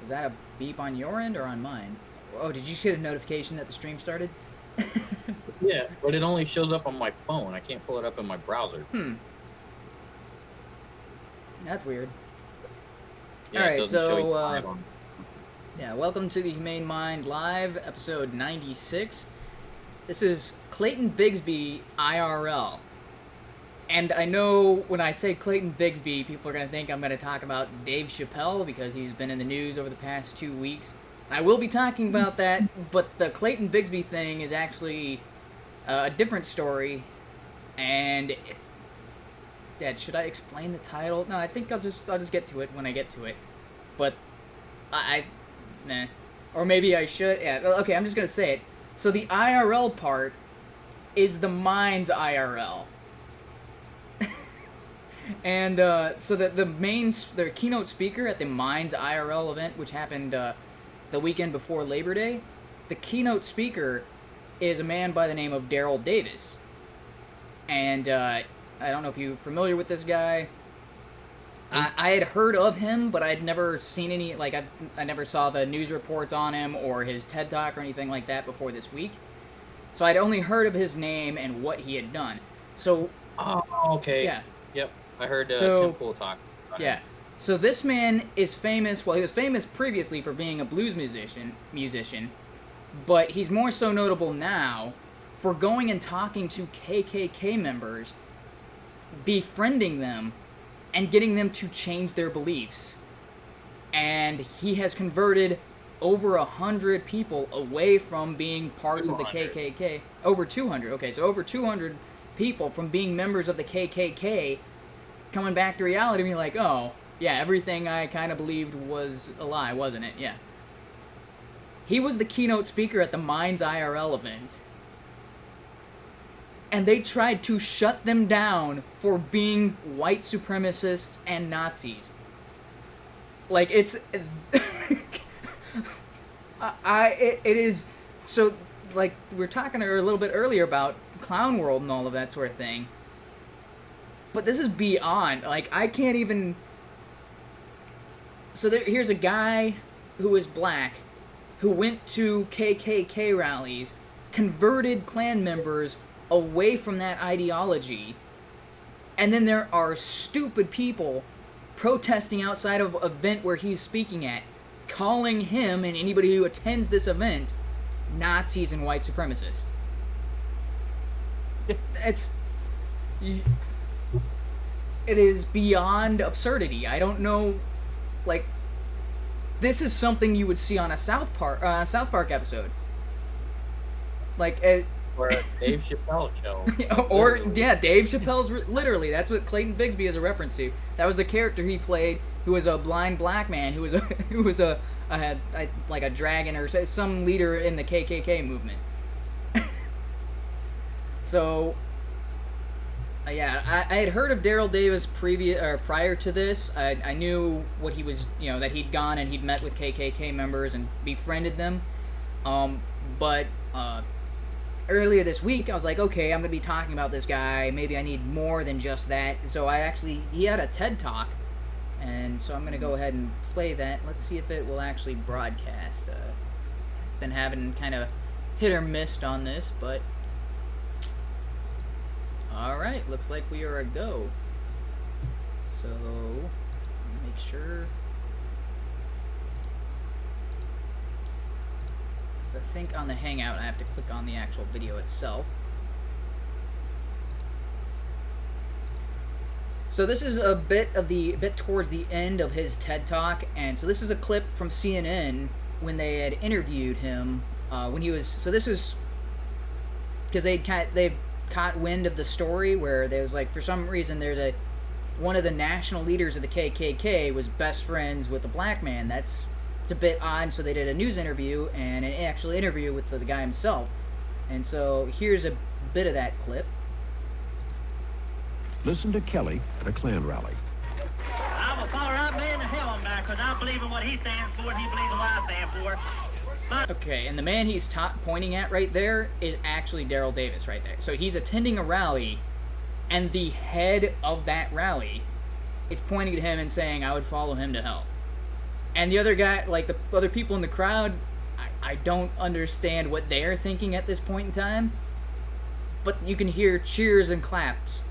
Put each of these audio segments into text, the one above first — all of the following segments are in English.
Is that a beep on your end or on mine? Oh, did you get a notification that the stream started? Yeah, but it only shows up on my phone. I can't pull it up in my browser. That's weird. Yeah, All it right, doesn't show you so live on. yeah, welcome to the Humane Mind Live, episode 96. This is Clayton Bigsby IRL. And I know when I say Clayton Bigsby, people are going to think I'm going to talk about Dave Chappelle because he's been in the news over the past 2 weeks. I will be talking about that, but the Clayton Bigsby thing is actually a different story, and it's... Dad, should I explain the title? No, I think I'll just get to it when I get to it. But nah. Or maybe I should. Yeah, okay, I'm just going to say it. So the IRL part is the Mind's IRL. And so the keynote speaker at the Mind's IRL event, which happened the weekend before Labor Day, the keynote speaker is a man by the name of Daryl Davis. And I don't know if you're familiar with this guy. I had heard of him, but I'd never seen any, like, I never saw the news reports on him or his TED Talk or anything like that before this week. So I'd only heard of his name and what he had done. So... Oh, okay. Yeah. Yep, I heard Tim Pool talk about yeah. him. So this man is famous, well, he was famous previously for being a blues musician, but he's more so notable now for going and talking to KKK members, befriending them, and getting them to change their beliefs. And he has converted over 100 people away from being parts of the KKK. Over 200. Okay, so over 200 people from being members of the KKK coming back to reality and being like, oh, yeah, everything I kind of believed was a lie, wasn't it? Yeah. He was the keynote speaker at the Mind's IRL event. And they tried to shut them down for being white supremacists and Nazis. Like, it's... it is... So, like, we were talking a little bit earlier about Clown World and all of that sort of thing. But this is beyond. Like, I can't even... So here's a guy who is black, who went to KKK rallies, converted Klan members away from that ideology, and then there are stupid people protesting outside of an event where he's speaking at, calling him and anybody who attends this event Nazis and white supremacists. It is beyond absurdity. I don't know, like, this is something you would see on a South Park episode. Like, or a Dave Chappelle show. Or, yeah, Dave Chappelle's, literally, that's what Clayton Bigsby is a reference to. That was the character he played, who was a blind black man, who was a dragon or some leader in the KKK movement. So, yeah, I had heard of Daryl Davis prior to this. I knew what he was, that he'd gone and he'd met with KKK members and befriended them. But earlier this week, I was like, okay, I'm going to be talking about this guy. Maybe I need more than just that. So he had a TED Talk. And so I'm going to go ahead and play that. Let's see if it will actually broadcast. Been having kind of hit or miss on this, but... Alright, looks like we are a go. So, make sure... Because I think on the Hangout I have to click on the actual video itself. So this is a bit towards the end of his TED Talk, and so this is a clip from CNN when they had interviewed him when he was. So this is because they've caught wind of the story where there was, like, for some reason one of the national leaders of the KKK was best friends with a black man. It's a bit odd. So they did a news interview and an actual interview with the guy himself, and so here's a bit of that clip. Listen to Kelly at a Klan rally. I'm a far-right man to hell on that because I believe in what he stands for and he believes in what I stand for. But okay, and the man he's pointing at right there is actually Daryl Davis right there. So he's attending a rally, and the head of that rally is pointing at him and saying, I would follow him to hell. And the other guy, like the other people in the crowd, I don't understand what they're thinking at this point in time. But you can hear cheers and claps.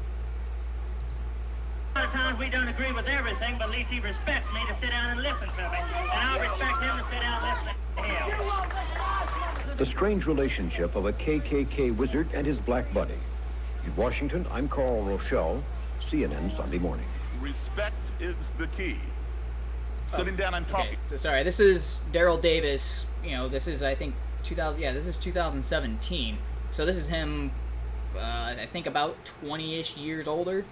A lot of times we don't agree with everything, but at least he respects me to sit down and listen to me. And I'll respect him to sit down and listen to him. The strange relationship of a KKK wizard and his black buddy. In Washington, I'm Carl Rochelle, CNN Sunday Morning. Respect is the key. Sitting down and talking. Okay, so sorry, this is Daryl Davis. You know, this is, I think, 2000. Yeah, this is 2017. So this is him, I think, about 20-ish years older.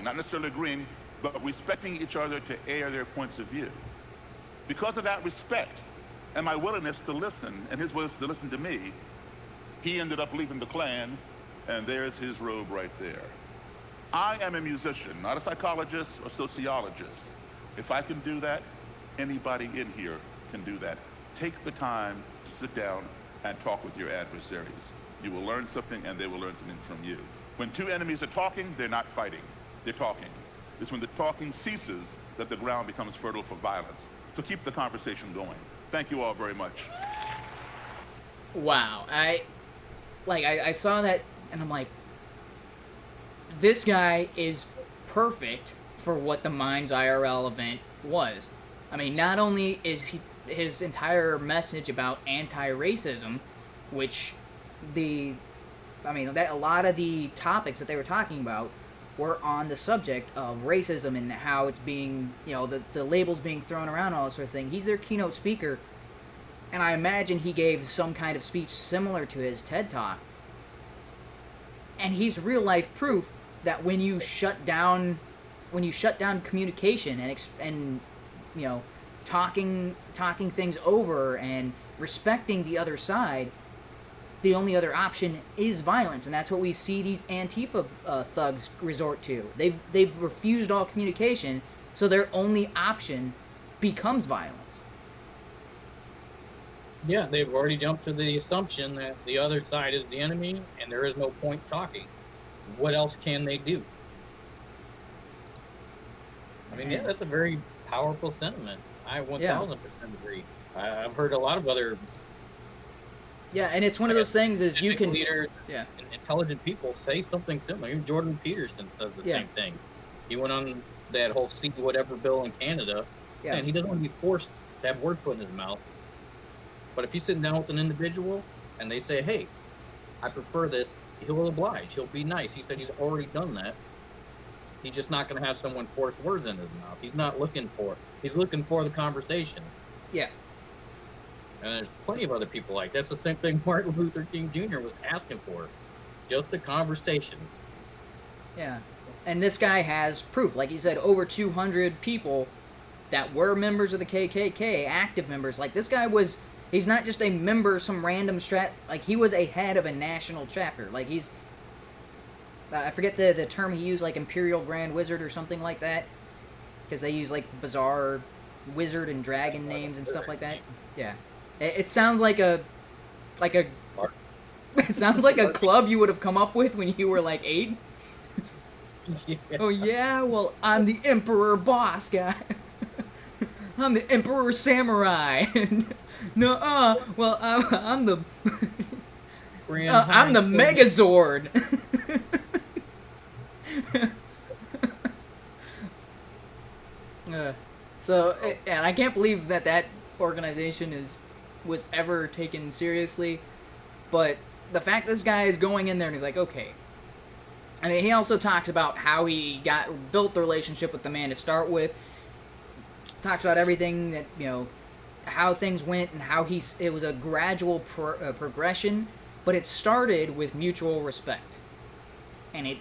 Not necessarily agreeing, but respecting each other to air their points of view. Because of that respect and my willingness to listen and his willingness to listen to me, he ended up leaving the Klan, and there's his robe right there. I am a musician, not a psychologist or sociologist. If I can do that, anybody in here can do that. Take the time to sit down and talk with your adversaries. You will learn something, and they will learn something from you. When two enemies are talking, they're not fighting. They're talking. It's when the talking ceases that the ground becomes fertile for violence. So keep the conversation going. Thank you all very much. Wow, I saw that and I'm like, this guy is perfect for what the Minds IRL event was. I mean, not only is his entire message about anti-racism, which a lot of the topics that they were talking about were on the subject of racism and how it's being, you know, the labels being thrown around, all that sort of thing. He's their keynote speaker, and I imagine he gave some kind of speech similar to his TED Talk. And he's real life proof that when you shut down communication and you know, talking things over and respecting the other side, the only other option is violence, and that's what we see these Antifa thugs resort to. They've refused all communication, so their only option becomes violence. Yeah, they've already jumped to the assumption that the other side is the enemy, and there is no point talking. What else can they do? I mean, yeah, that's a very powerful sentiment. I 1,000% agree. I've heard a lot of other... Yeah, and it's one of those things is you can... leaders yeah. and intelligent people say something similar. Even Jordan Peterson says the same thing. He went on that whole see whatever bill in Canada, and he doesn't want to be forced to have words put in his mouth. But if he's sitting down with an individual and they say, hey, I prefer this, he'll oblige. He'll be nice. He said he's already done that. He's just not going to have someone force words in his mouth. He's not looking for it. He's looking for the conversation. Yeah. And there's plenty of other people like that. That's the same thing Martin Luther King Jr. was asking for. Just a conversation. Yeah. And this guy has proof. Like he said, over 200 people that were members of the KKK, active members. Like this guy was... He's not just a member, some random like, he was a head of a national chapter. Like, he's... I forget the term he used, like Imperial Grand Wizard or something like that. Because they use, like, bizarre wizard and dragon names and stuff like that. Yeah. It sounds like a... It sounds like a club you would have come up with when you were, like, 8. Yeah. Oh, yeah? Well, I'm the Emperor Boss guy. I'm the Emperor Samurai. Well, I'm the... I'm the Megazord. And I can't believe that organization was ever taken seriously. But the fact this guy is going in there and he's like, okay. I mean, he also talks about how he built the relationship with the man to start with. Talks about everything that, you know, how things went and how it was a gradual progression, but it started with mutual respect. And it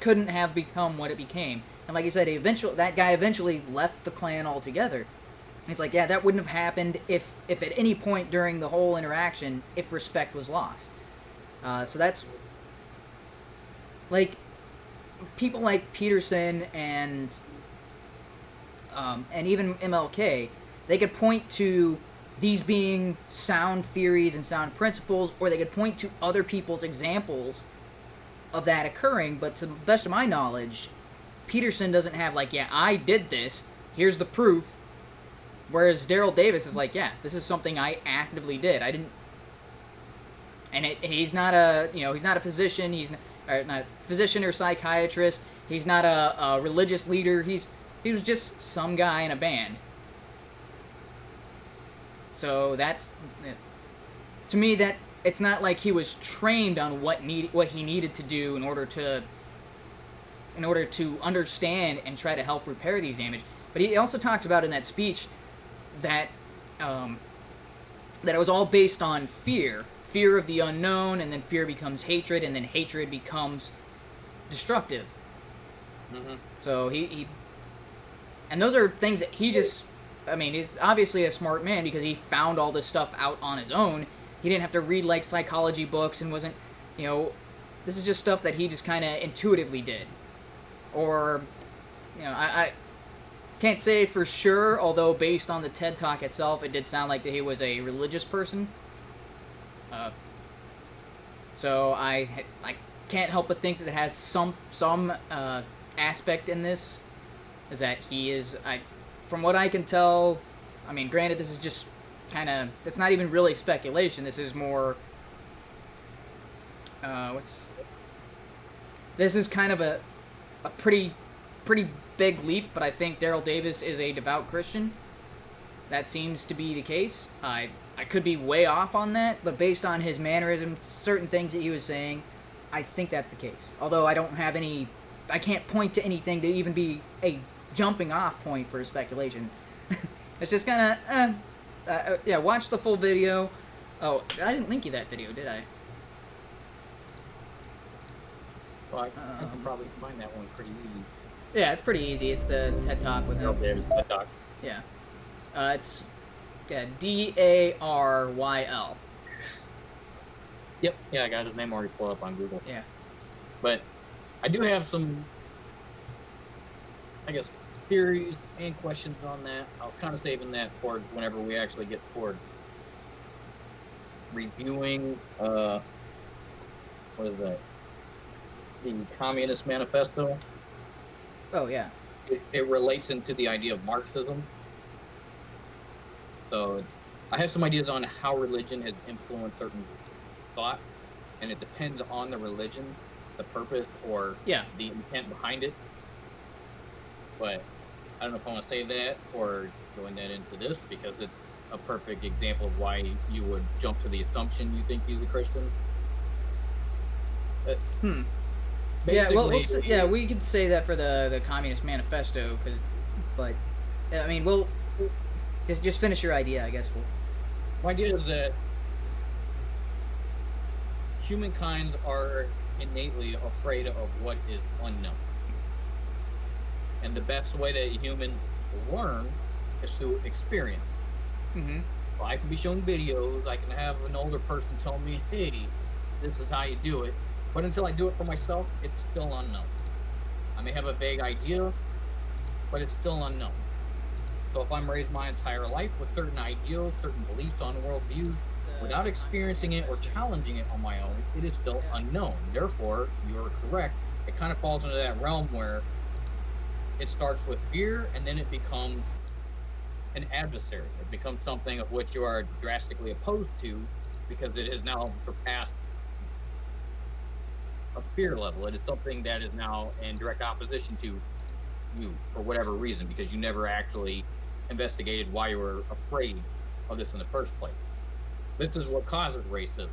couldn't have become what it became. And like you said, that guy eventually left the Klan altogether. And he's like, yeah, that wouldn't have happened if at any point during the whole interaction, if respect was lost. So that's... Like, people like Peterson and even MLK, they could point to these being sound theories and sound principles, or they could point to other people's examples of that occurring, but to the best of my knowledge, Peterson doesn't have, like, yeah, I did this, here's the proof, Whereas Daryl Davis is like, yeah, this is something I actively did. I didn't. And he's not he's not a physician. He's not a physician or psychiatrist. He's not a religious leader. He was just some guy in a band. So that's, to me, that it's not like he was trained on what he needed to do in order to understand and try to help repair these damage. But he also talks about in that speech that that it was all based on fear of the unknown, and then fear becomes hatred, and then hatred becomes destructive. Mm-hmm. So and those are things that he just, I mean, he's obviously a smart man because he found all this stuff out on his own. He didn't have to read, like, psychology books and wasn't, this is just stuff that he just kind of intuitively did. Or, I can't say for sure, although based on the TED Talk itself, it did sound like that he was a religious person. So I can't help but think that it has some aspect in this, is that he is, from what I can tell, I mean, granted, this is just kind of, it's not even really speculation. This is more, this is kind of a pretty big leap, but I think Daryl Davis is a devout Christian. That seems to be the case. I could be way off on that, but based on his mannerisms, certain things that he was saying, I think that's the case. Although I can't point to anything to even be a jumping off point for speculation. It's just kind of, yeah, watch the full video. Oh, I didn't link you that video, did I? Well, I can probably find that one pretty easy. Yeah, it's pretty easy. It's the TED Talk with him. Davis TED Talk. Yeah. It's Daryl. Yep. Yeah, I got his name already pulled up on Google. Yeah. But I do have some, I guess, theories and questions on that. I was kind of saving that for whenever we actually get toward reviewing, what is that? The Communist Manifesto. Oh, yeah. It relates into the idea of Marxism. So I have some ideas on how religion has influenced certain thought, and it depends on the religion, the purpose, or the intent behind it. But I don't know if I want to say that or going that into this, because it's a perfect example of why you would jump to the assumption you think he's a Christian. Yeah, well, we could say that for the Communist Manifesto, but I mean, we'll just finish your idea, I guess. My idea is that humankind are innately afraid of what is unknown, and the best way that humans learn is through experience. Mm-hmm. Well, I can be shown videos. I can have an older person tell me, "Hey, this is how you do it." But until I do it for myself, it's still unknown. I may have a vague idea, but it's still unknown. So if I'm raised my entire life with certain ideals, certain beliefs on worldviews, without experiencing it or challenging it on my own, it is still unknown. Therefore, you're correct. It kind of falls into that realm where it starts with fear, and then it becomes an adversary. It becomes something of which you are drastically opposed to, because it has now surpassed a fear level. It is something that is now in direct opposition to you for whatever reason, because you never actually investigated why you were afraid of this in the first place. This is what causes racism,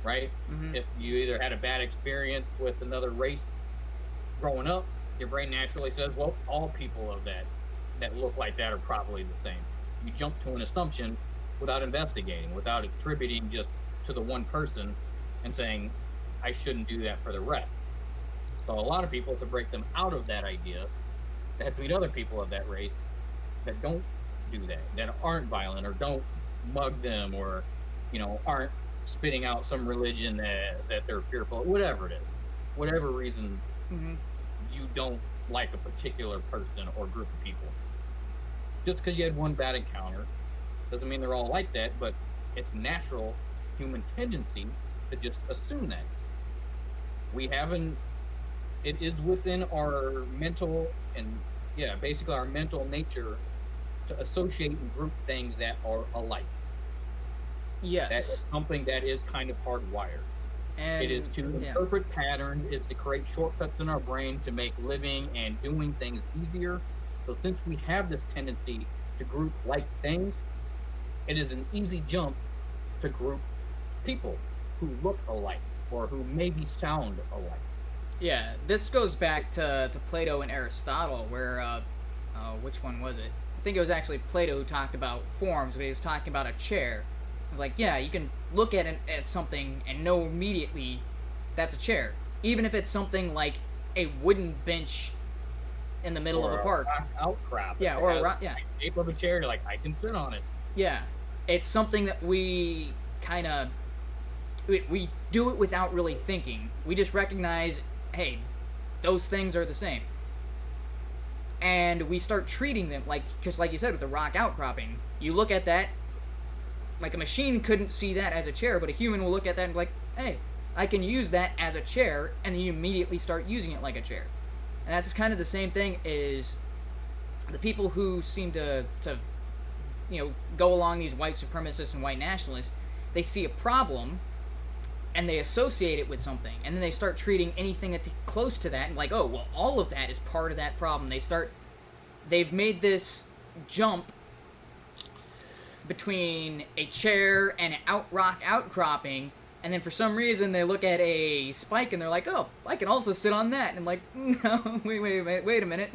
right? Mm-hmm. If you either had a bad experience with another race growing up, your brain naturally says, well, all people of that look like that are probably the same. You jump to an assumption without investigating, without attributing just to the one person and saying, I shouldn't do that for the rest. So a lot of people, to break them out of that idea, they have to meet other people of that race that don't do that aren't violent, or don't mug them, or aren't spitting out some religion that they're fearful of, whatever it is, whatever reason you don't like a particular person or group of people. Just because you had one bad encounter doesn't mean they're all like that, but it's natural human tendency to just assume that. It is within our mental and basically our mental nature to associate and group things that are alike. Yes. That is something that is kind of hardwired. And it is to interpret patterns, is to create shortcuts in our brain to make living and doing things easier. So since we have this tendency to group like things, it is an easy jump to group people who look alike or who maybe sound alike. Yeah, this goes back to Plato and Aristotle, where, which one was it? I think it was actually Plato who talked about forms, when he was talking about a chair. It was like, yeah, you can look at something and know immediately that's a chair. Even if it's something like a wooden bench in the middle of a park. Rock outcrop. Yeah, or a rock, yeah. The shape of a chair, you're like, I can sit on it. Yeah. It's something that we kind of... We do it without really thinking. We just recognize, hey, those things are the same. And we start treating them like... Because like you said, with the rock outcropping, you look at that... Like, a machine couldn't see that as a chair, but a human will look at that and be like, hey, I can use that as a chair, and then you immediately start using it like a chair. And that's kind of the same thing is the people who seem to go along these white supremacists and white nationalists, they see a problem, and they associate it with something, and then they start treating anything that's close to that, and like, oh, well, all of that is part of that problem. They've made this jump between a chair and an rock outcropping, and then for some reason they look at a spike and they're like, oh, I can also sit on that. And I'm like, no, wait a minute.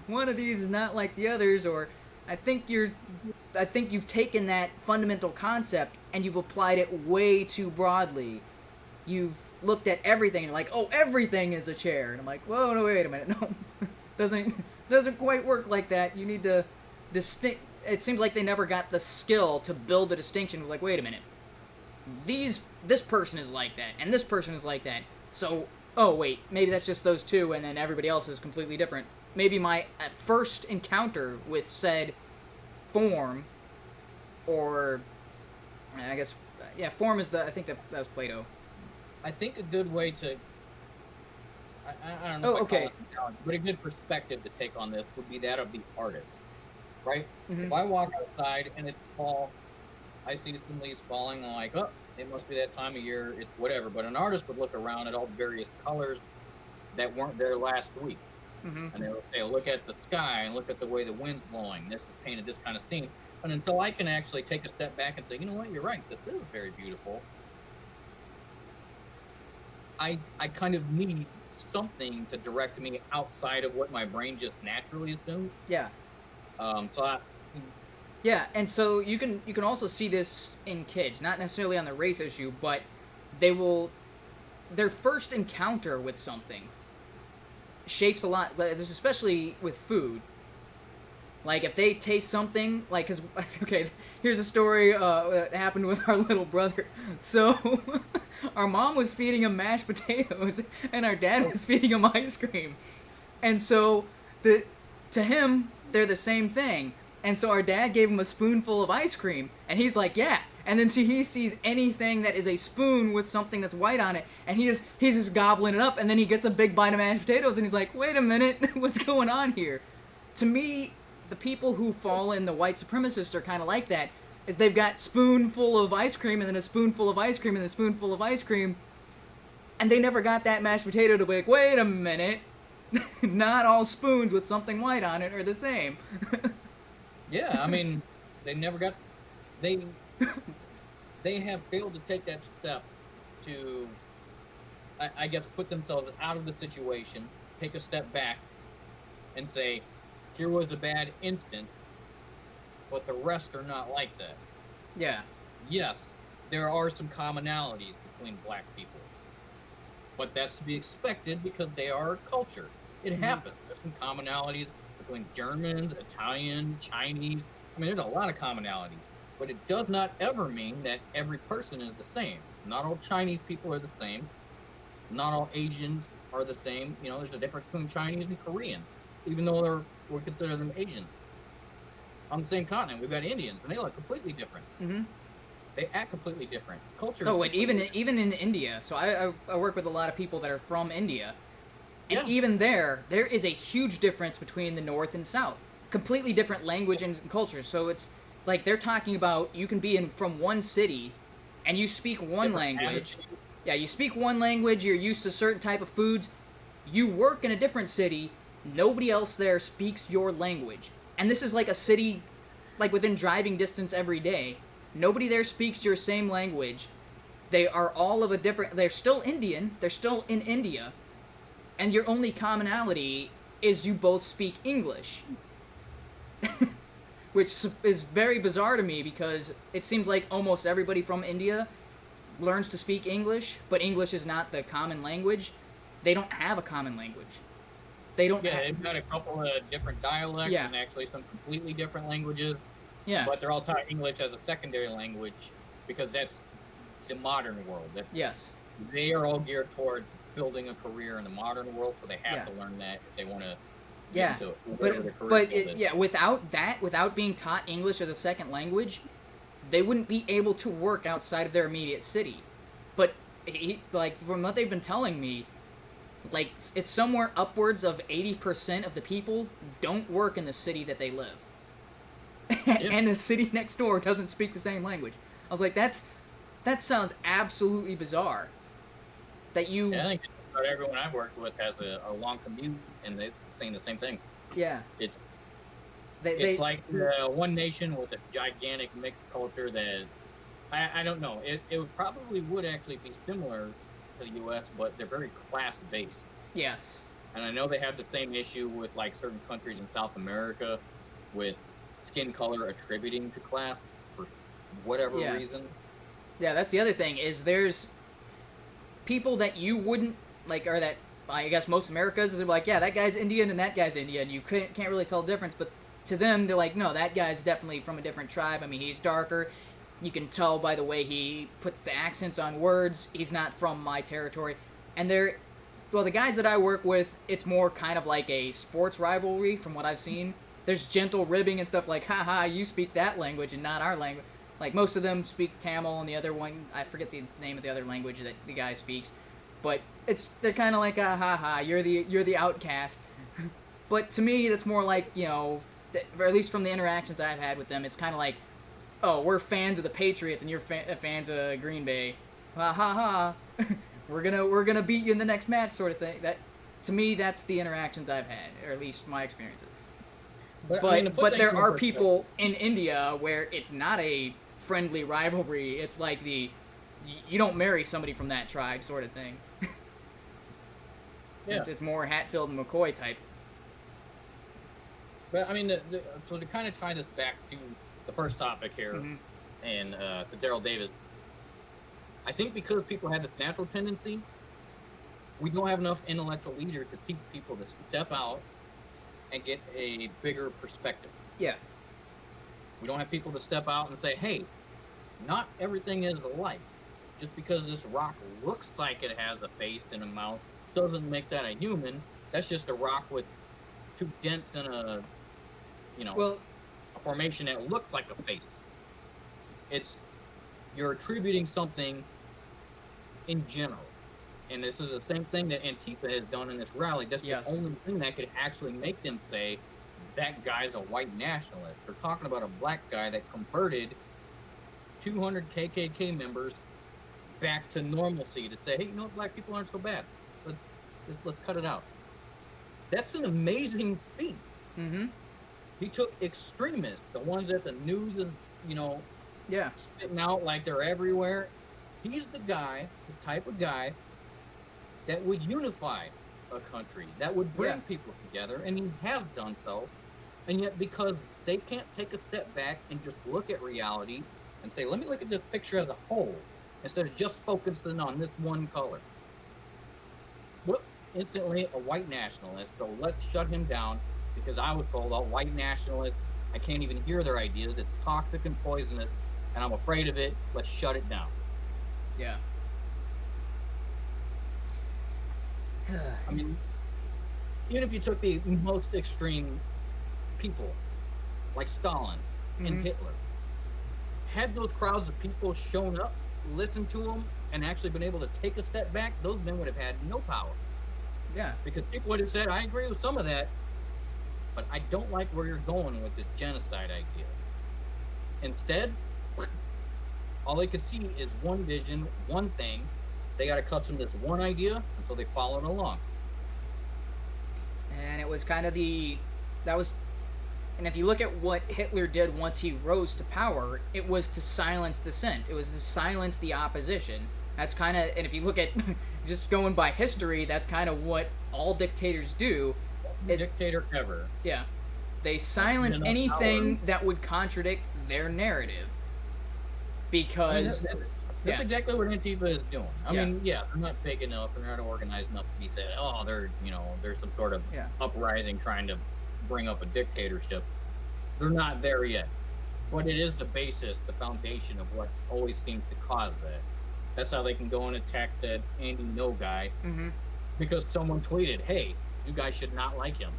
One of these is not like the others, or I think you've taken that fundamental concept and you've applied it way too broadly. You've looked at everything and like, oh, everything is a chair. And I'm like, whoa, no, wait a minute. No, doesn't quite work like that. You need to it seems like they never got the skill to build a distinction. Like, wait a minute, this person is like that, and this person is like that. So, oh wait, maybe that's just those two, and then everybody else is completely different. Maybe my first encounter with said form, or I guess, yeah, form is I think that was Plato. I think a good way to, I don't know. Oh, okay. But a good perspective to take on this would be that of the artist. Right? Mm-hmm. If I walk outside and it's fall, I see some leaves falling, I'm like, oh, it must be that time of year, it's whatever. But an artist would look around at all the various colors that weren't there last week. Mm-hmm. And they'll look at the sky and look at the way the wind's blowing. This is painted this kind of scene. And until I can actually take a step back and say, you know what, you're right, this is very beautiful, I kind of need something to direct me outside of what my brain just naturally assumes. Yeah. So yeah, and so you can also see this in kids, not necessarily on the race issue, but their first encounter with something shapes a lot, especially with food. Like, if they taste something, like, cause, okay, here's a story that happened with our little brother. So, our mom was feeding him mashed potatoes, and our dad was feeding him ice cream. And so, to him, they're the same thing. And so our dad gave him a spoonful of ice cream, and he's like, yeah. And then he sees anything that is a spoon with something that's white on it, and he's just gobbling it up, and then he gets a big bite of mashed potatoes, and he's like, wait a minute, what's going on here? To me, the people who fall in the white supremacists are kind of like that, is they've got spoonful of ice cream, and then a spoonful of ice cream, and then a spoonful of ice cream, and they never got that mashed potato to be like, wait a minute, not all spoons with something white on it are the same. Yeah, I mean, they never got... They have failed to take that step to, I guess, put themselves out of the situation, take a step back, and say, here was a bad instant, but the rest are not like that. Yeah. Yes, there are some commonalities between black people, but that's to be expected because they are a culture. It happens. There's some commonalities between Germans, Italian, Chinese. I mean, there's a lot of commonalities, but it does not ever mean that every person is the same. Not all Chinese people are the same. Not all Asians are the same. You know, there's a difference between Chinese and Korean, even though we consider them Asians. On the same continent, we've got Indians, and they look completely different. Mm-hmm. They act completely different. Culture. Oh, and even in India. So I work with a lot of people that are from India, and even there is a huge difference between the North and South. completely different language and culture. So it's like they're talking about you can be from one city and you speak one language. Yeah, you speak one language, you're used to certain type of foods. You work in a different city, nobody else there speaks your language. And this is like a city like within driving distance every day. Nobody there speaks your same language. They are all of a different... They're still Indian. They're still in India. And your only commonality is you both speak English. Which is very bizarre to me because it seems like almost everybody from India learns to speak English, but English is not the common language. They don't have a common language. They don't. Yeah, they've got a couple of different dialects and actually some completely different languages. Yeah. But they're all taught English as a secondary language because that's the modern world. Yes. They are all geared toward building a career in the modern world, so they have to learn that if they want to. Yeah. Without being taught English as a second language, they wouldn't be able to work outside of their immediate city. But like from what they've been telling me, like it's somewhere upwards of 80% of the people don't work in the city that they live. And the city next door doesn't speak the same language. I was like, that sounds absolutely bizarre. That you... Yeah, I think about everyone I've worked with has a long commute, and they're saying the same thing. Yeah. It's like one nation with a gigantic mixed culture that... I don't know. It probably would actually be similar to the U.S., but they're very class-based. Yes. And I know they have the same issue with like certain countries in South America with skin color attributing to class for whatever reason. Yeah, that's the other thing, is there's people that you wouldn't, like, or that, I guess most Americans, they're like, yeah, that guy's Indian and that guy's Indian. You can't really tell the difference, but to them, they're like, no, that guy's definitely from a different tribe. I mean, he's darker. You can tell by the way he puts the accents on words. He's not from my territory. And the guys that I work with, it's more kind of like a sports rivalry from what I've seen. There's gentle ribbing and stuff like, haha, you speak that language and not our language. Like, most of them speak Tamil, and the other one, I forget the name of the other language that the guy speaks. But they're kind of like, haha, you're the outcast. But to me, that's more like, you know, or at least from the interactions I've had with them, it's kind of like, oh, we're fans of the Patriots and you're fans of Green Bay. Ha ha ha. We're gonna beat you in the next match, sort of thing. That, to me, that's the interactions I've had, or at least my experiences. But there are people in India where it's not a friendly rivalry. It's like you don't marry somebody from that tribe, sort of thing. Yeah. It's more Hatfield and McCoy type. But I mean, so to kind of tie this back to the first topic here, and to Daryl Davis, I think because people have this natural tendency, we don't have enough intellectual leaders to teach people to step out and get a bigger perspective. Yeah. We don't have people to step out and say, hey, not everything is alike. Just because this rock looks like it has a face and a mouth doesn't make that a human. That's just a rock with two dents and a formation that looks like a face. You're attributing something in general. And this is the same thing that Antifa has done in this rally. That's the only thing that could actually make them say, that guy's a white nationalist. They're talking about a black guy that converted 200 KKK members back to normalcy to say, hey, you know, black people aren't so bad. Let's cut it out. That's an amazing feat. Mm-hmm. He took extremists, the ones that the news is, spitting out like they're everywhere. He's the type of guy that would unify a country, that would bring people together, and he has done so. And yet, because they can't take a step back and just look at reality and say, let me look at this picture as a whole, instead of just focusing on this one color. Whoop, instantly a white nationalist, so let's shut him down, because I was told, all white nationalists, I can't even hear their ideas, it's toxic and poisonous, and I'm afraid of it, let's shut it down. Yeah. I mean, even if you took the most extreme people, like Stalin and Hitler, had those crowds of people shown up, listened to them, and actually been able to take a step back, those men would have had no power. Yeah. Because people would have said, I agree with some of that, but I don't like where you're going with this genocide idea. Instead, all they could see is one vision, one thing. They got accustomed to this one idea, and so they followed along. And it was kind of and if you look at what Hitler did once he rose to power, it was to silence dissent. It was to silence the opposition. That's kind of, and if you look at, just going by history, that's kind of what all dictators do. Dictator ever. Yeah. They silence anything that would contradict their narrative. Because... That's exactly what Antifa is doing. I mean, they're not big enough, they're not organized enough to be said, oh, there's some sort of uprising trying to bring up a dictatorship. They're not there yet. But it is the basis, the foundation of what always seems to cause that. That's how they can go and attack that Andy No guy. Mm-hmm. Because someone tweeted, hey, you guys should not like him.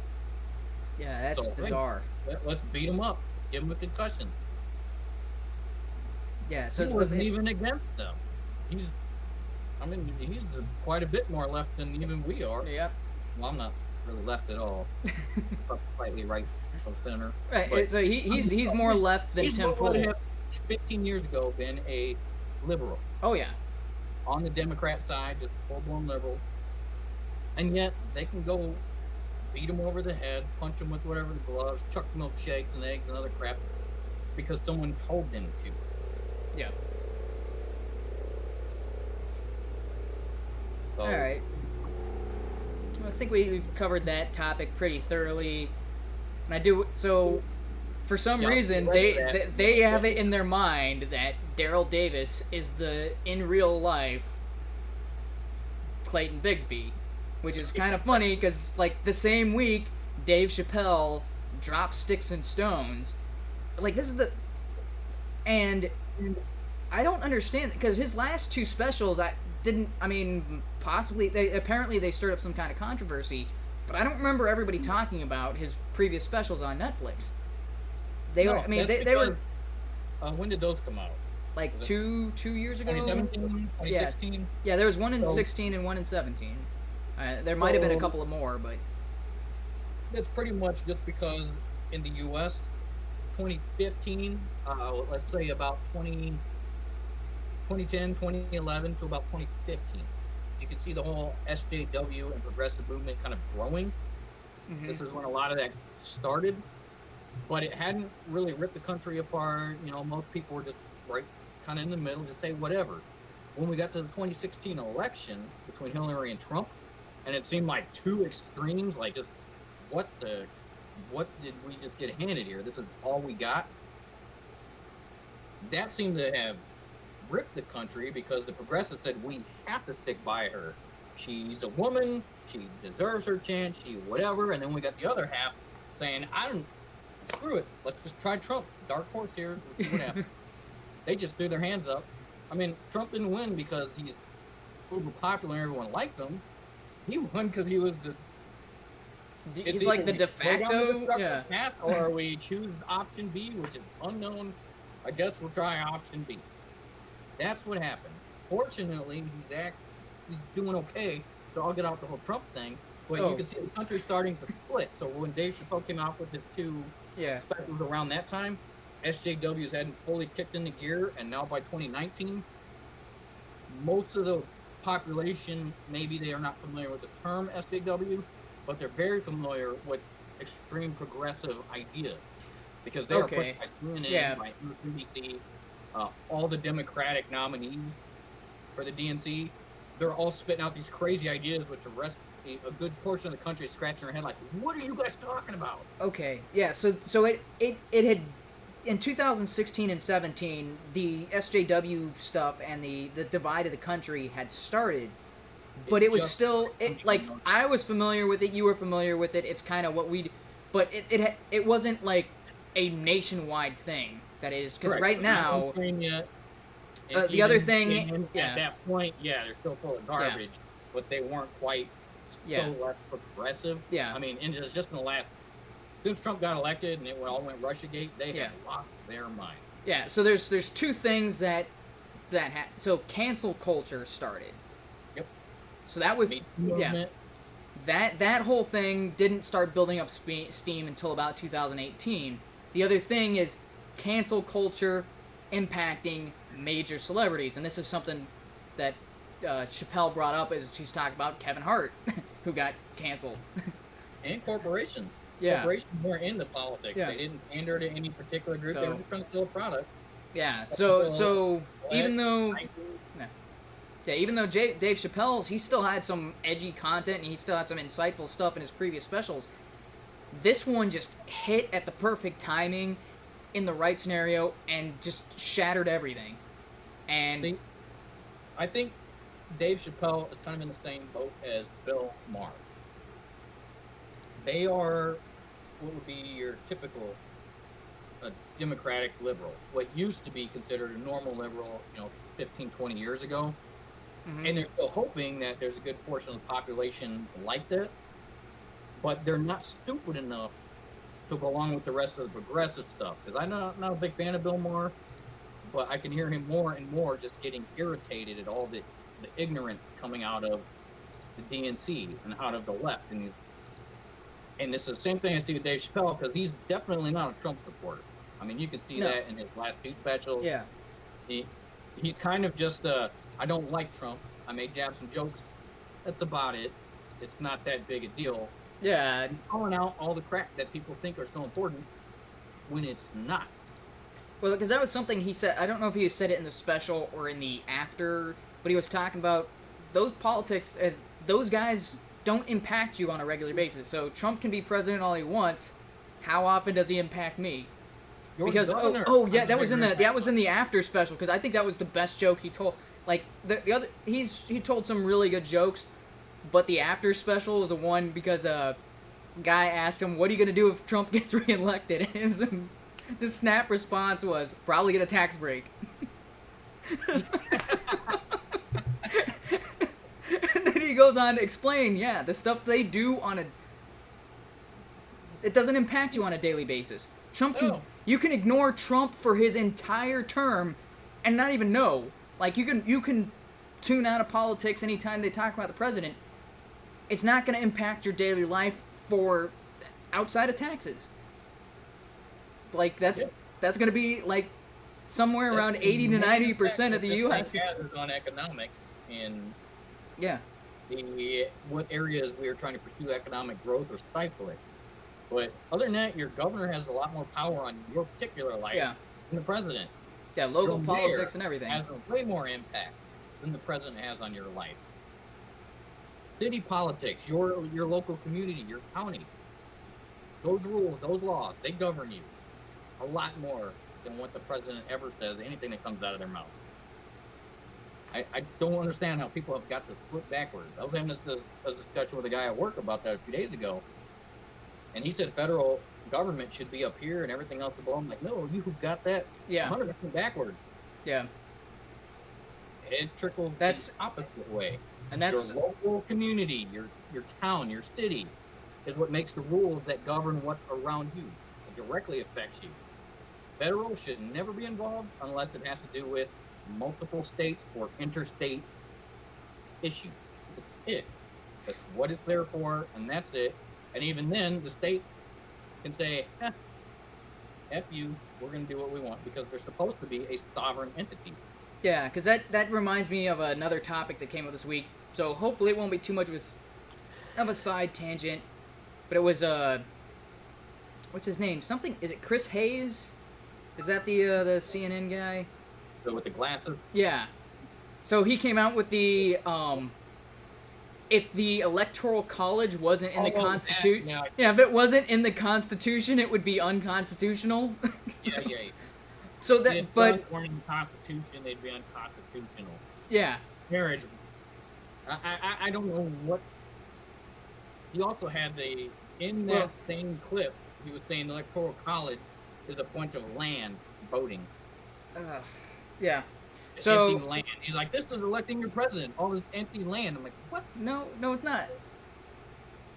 Yeah, that's bizarre. Hey, let's beat him up. Give him a concussion. Yeah, so he wasn't even against them. He's quite a bit more left than even we are. Yep. Well, I'm not really left at all. Slightly right of center. Right. But so he's more left than Tim Pool. 15 years ago, been a liberal. Oh yeah. On the Democrat side, just full-blown liberal. And yet they can go beat him over the head, punch him with whatever the gloves, chuck milkshakes and eggs and other crap because someone told them to. Yeah. So, all right. Well, I think we've covered that topic pretty thoroughly. And for some reason, they have it in their mind that Daryl Davis is in real life, Clayton Bigsby. Which is kind of funny, because, like, the same week, Dave Chappelle dropped Sticks and Stones. Like, this is and I don't understand, because his last two specials, possibly, apparently they stirred up some kind of controversy, but I don't remember everybody talking about his previous specials on Netflix. They were. When did those come out? Like 2 years ago? 2017, 2016? Yeah, there was one in 16 and one in 17. There might have been a couple of more, but... It's pretty much just because in the U.S., 2015, let's say about 2010, 2011 to about 2015, you can see the whole SJW and progressive movement kind of growing. Mm-hmm. This is when a lot of that started, but it hadn't really ripped the country apart. Most people were just right kind of in the middle, just say whatever. When we got to the 2016 election between Hillary and Trump, and it seemed like two extremes, like just what did we just get handed here? This is all we got. That seemed to have ripped the country because the progressives said we have to stick by her. She's a woman. She deserves her chance. She whatever. And then we got the other half saying, screw it. Let's just try Trump. Dark horse here. Let's see what happens. They just threw their hands up. I mean, Trump didn't win because he's uber popular and everyone liked him. He won because he was he's like the de facto. Path, or we choose option B, which is unknown. I guess we'll try option B. That's what happened. Fortunately, he's doing okay. So I'll get out the whole Trump thing. But you can see the country starting to split. So when Dave Chappelle came out with his two specials around that time, SJWs hadn't fully kicked into gear, and now by 2019, most of the population, maybe they are not familiar with the term SJW, but they're very familiar with extreme progressive ideas because they are pushed by CNN, by MSNBC, all the Democratic nominees for the DNC. They're all spitting out these crazy ideas, which a good portion of the country is scratching their head like, what are you guys talking about? Okay, yeah, so it had, in 2016 and 17, the SJW stuff and the divide of the country had started, but it was still, I was familiar with it, you were familiar with it, it's kind of what but it wasn't like a nationwide thing, that is, because right now, the other thing, at that point, they're still full of garbage, but they weren't quite so less progressive. Yeah. I mean, just in the last, since Trump got elected and it all went Russiagate, they had lost their mind. Yeah, so there's two things so cancel culture started. Yep. So that was, That whole thing didn't start building up steam until about 2018. The other thing is cancel culture impacting major celebrities, and this is something that Chappelle brought up as he's talking about Kevin Hart, who got canceled. And corporations. Yeah. Corporations weren't into politics. Yeah. They didn't pander to any particular group. They were just trying to sell a product. Yeah. So even though Dave Chappelle's, he still had some edgy content and he still had some insightful stuff in his previous specials, this one just hit at the perfect timing in the right scenario and just shattered everything. And I think Dave Chappelle is kind of in the same boat as Bill Maher. They are what would be your typical Democratic liberal, what used to be considered a normal liberal, 15, 20 years ago. Mm-hmm. And they're still hoping that there's a good portion of the population like that, but they're not stupid enough to go along with the rest of the progressive stuff. Because I'm not a big fan of Bill Maher, but I can hear him more and more just getting irritated at all the ignorance coming out of the DNC and out of the left. And it's the same thing I see with Dave Chappelle, because he's definitely not a Trump supporter. I mean, you can see that in his last two specials. Yeah. He's kind of just I don't like Trump. I may jab some jokes. That's about it. It's not that big a deal. Yeah. He's calling out all the crap that people think are so important when it's not. Well, because that was something he said. I don't know if he said it in the special or in the after, but he was talking about those politics. Those guys don't impact you on a regular basis. So Trump can be president all he wants. How often does he impact me? Because that was in the after special, because I think that was the best joke he told. Like the other, he told some really good jokes, but the after special was the one because a guy asked him, "What are you gonna do if Trump gets reelected?" And his snap response was, "Probably get a tax break." And then he goes on to explain, the stuff they do it doesn't impact you on a daily basis. You can ignore Trump for his entire term and not even know. Like, you can tune out of politics anytime they talk about the president. It's not going to impact your daily life for outside of taxes. Like, that's going to be, like, somewhere around 80 to 90% of the U.S. on economics and what areas we are trying to pursue economic growth or stifle it. But other than that, your governor has a lot more power on your particular life than the president. Yeah, local politics and everything. Has way more impact than the president has on your life. City politics, your local community, your county. Those rules, those laws, they govern you a lot more than what the president ever says, anything that comes out of their mouth. I don't understand how people have got this flip backwards. I was having a discussion with a guy at work about that a few days ago. And he said federal government should be up here and everything else below. I'm like, no, you've got that 100% backwards. Yeah. It trickles the opposite way. And that's your local community, your town, your city is what makes the rules that govern what's around you. It directly affects you. Federal should never be involved unless it has to do with multiple states or interstate issues. That's it. That's what it's there for, and that's it. And even then, the state can say, F you, we're going to do what we want, because they're supposed to be a sovereign entity. Yeah, because that reminds me of another topic that came up this week. So hopefully it won't be too much of a side tangent. But it was, what's his name? Is it Chris Hayes? Is that the CNN guy? So with the glasses? Yeah. So he came out with the, if the Electoral College wasn't in the Constitution, if it wasn't in the Constitution, it would be unconstitutional. Yeah. So that, if but weren't in the Constitution, they'd be unconstitutional. Yeah. Marriage. I don't know what. He also had in that same clip, he was saying the Electoral College is a bunch of land voting. Yeah. So empty land. He's like, this is electing your president. All this empty land. I'm like, what? No, it's not.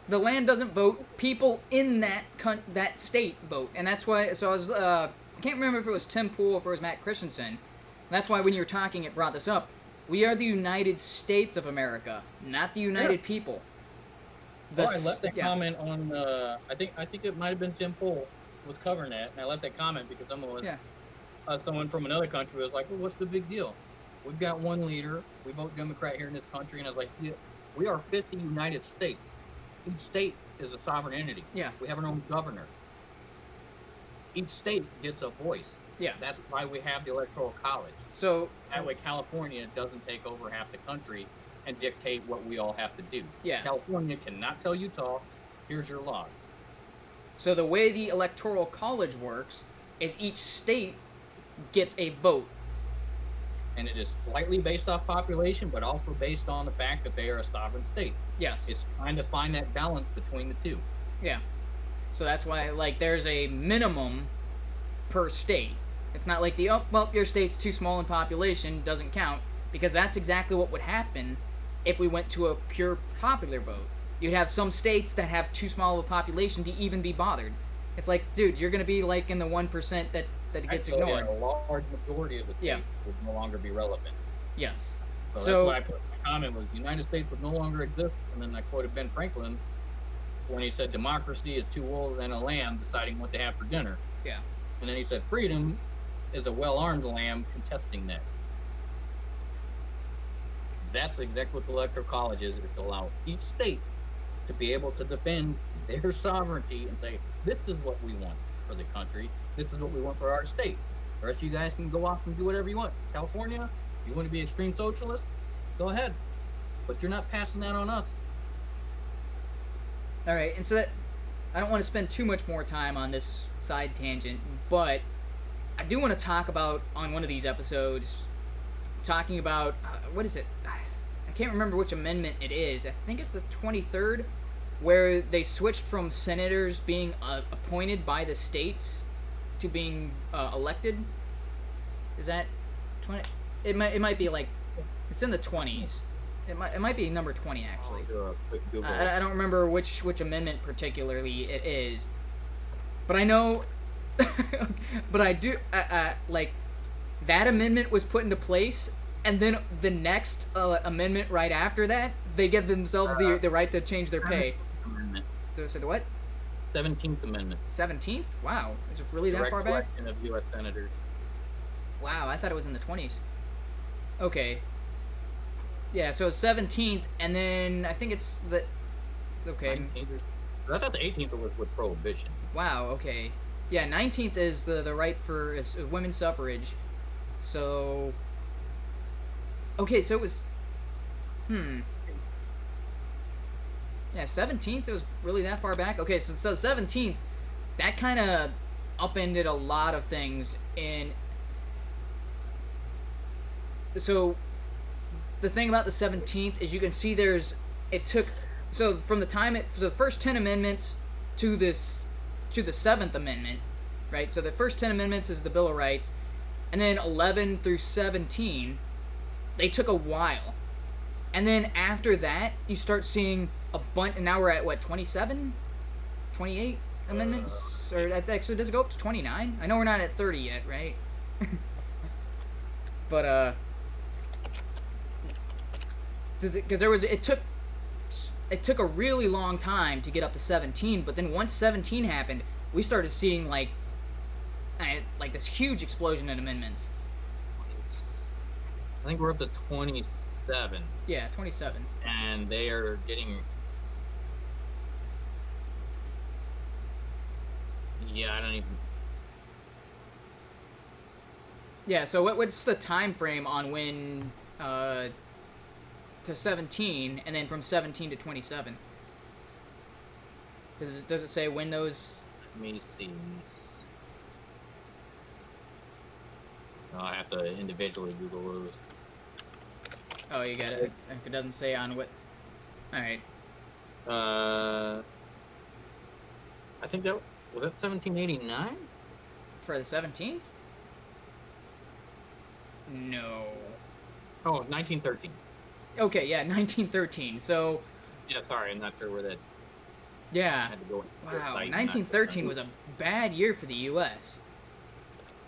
The land doesn't vote. People in that state vote, and that's why. So I was I can't remember if it was Tim Pool or if it was Matt Christensen. And that's why when you were talking, it brought this up. We are the United States of America, not the United people. I left that comment on. I think it might have been Tim Pool was covering that, and I left that comment because someone from another country was like, "Well, what's the big deal? We've got one leader. We vote Democrat here in this country," and I was like, yeah, "We are 50 United States. Each state is a sovereign entity. Yeah, we have our own governor. Each state gets a voice. Yeah, that's why we have the Electoral College. So that way, California doesn't take over half the country and dictate what we all have to do. Yeah, California cannot tell Utah, here's your law." So the way the Electoral College works is each state gets a vote. And it is slightly based off population, but also based on the fact that they are a sovereign state. Yes. It's trying to find that balance between the two. Yeah. So that's why, like, there's a minimum per state. It's not like your state's too small in population, doesn't count, because that's exactly what would happen if we went to a pure popular vote. You'd have some states that have too small of a population to even be bothered. It's like, dude, you're going to be, like, in the 1% that gets ignored. Yeah, a large majority of the states would no longer be relevant. Yes. So that's why I put my comment was the United States would no longer exist, and then I quoted Ben Franklin when he said democracy is two wolves and a lamb deciding what to have for dinner. Yeah. And then he said freedom is a well-armed lamb contesting that. That's exactly what the Electoral College is. It's to allow each state to be able to defend their sovereignty and say, this is what we want for the country. This is what we want for our state. The rest of you guys can go off and do whatever you want. California, you want to be extreme socialist? Go ahead. But you're not passing that on us. All right, and so that I don't want to spend too much more time on this side tangent, but I do want to talk about, on one of these episodes, talking about, what is it? I can't remember which amendment it is. I think it's the 23rd, where they switched from senators being appointed by the states to being elected. Is that 20? It might be like, it's in the 20s. It might be number 20 actually. I don't remember which amendment particularly it is, but I know, but I do like that amendment was put into place, and then the next amendment right after that, they give themselves the right to change their pay. Amendment. So the what? 17th Amendment. 17th? Wow, is it really that far back? Direct election of U.S. senators. Wow, I thought it was in the 20s. Okay. Yeah, so 17th, and then I think it's the... Okay. 19th. I thought the 18th was with prohibition. Wow, okay. Yeah, 19th is the right for women's suffrage. So... Okay, so it was... Yeah, 17th, it was really that far back? Okay, so 17th, that kind of upended a lot of things in... So... The thing about the 17th is you can see it took, so from the time the first 10 amendments to the 7th Amendment, right? So the first 10 amendments is the Bill of Rights, and then 11 through 17, they took a while. And then after that, you start seeing a bunch, and now we're at, what, 27? 28 amendments? Or actually, does it go up to 29? I know we're not at 30 yet, right? But, because it took a really long time to get up to 17, but then once 17 happened, we started seeing like this huge explosion in amendments. I think we're up to 27. Yeah, 27. And they are getting... Yeah, I don't even... Yeah, so what's the time frame on when... to 17, and then from 17 to 27. Does it say when those... Let me see. I have to individually Google those. Oh, you got it. If it doesn't say on what... Alright. I think that... Was that 1789? For the 17th? No. Oh, 1913. Okay, yeah, 1913. So... Yeah, sorry, I'm not sure where that... Yeah. I had to go wow, 1913 was a bad year for the U.S.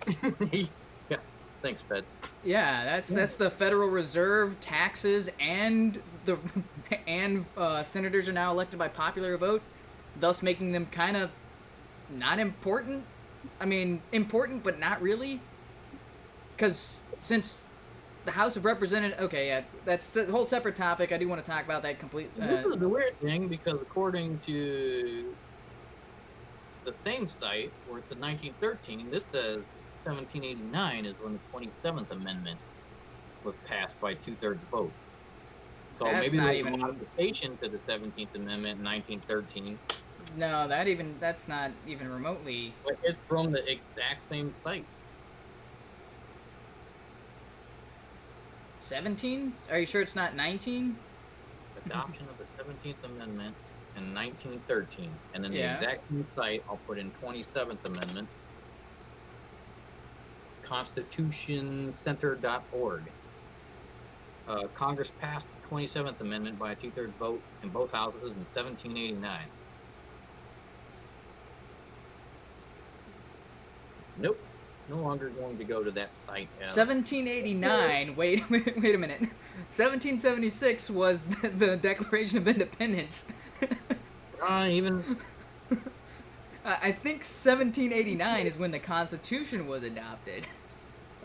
Yeah. Thanks, Fed. Yeah, that's the Federal Reserve, taxes, and senators are now elected by popular vote, thus making them kind of not important. I mean, important, but not really. Because since the House of Representatives, okay, yeah, that's a whole separate topic. I do want to talk about that completely. This is the weird thing, because according to the same site, where it's in 1913, this says 1789 is when the 27th Amendment was passed by 2/3 vote. So That's maybe not there's even a modification to the 17th Amendment in 1913. No, that's not even remotely. But it's from the exact same site. 17? Are you sure it's not 19? Adoption of the 17th Amendment in 1913. And then the Yeah. exact same site, I'll put in 27th Amendment. constitutioncenter.org. Congress passed the 27th Amendment by a 2/3 vote in both houses in 1789. Nope. No longer going to go to that site. 1789. Wait a minute. 1776 was the Declaration of Independence. Even. I think 1789 is when the Constitution was adopted.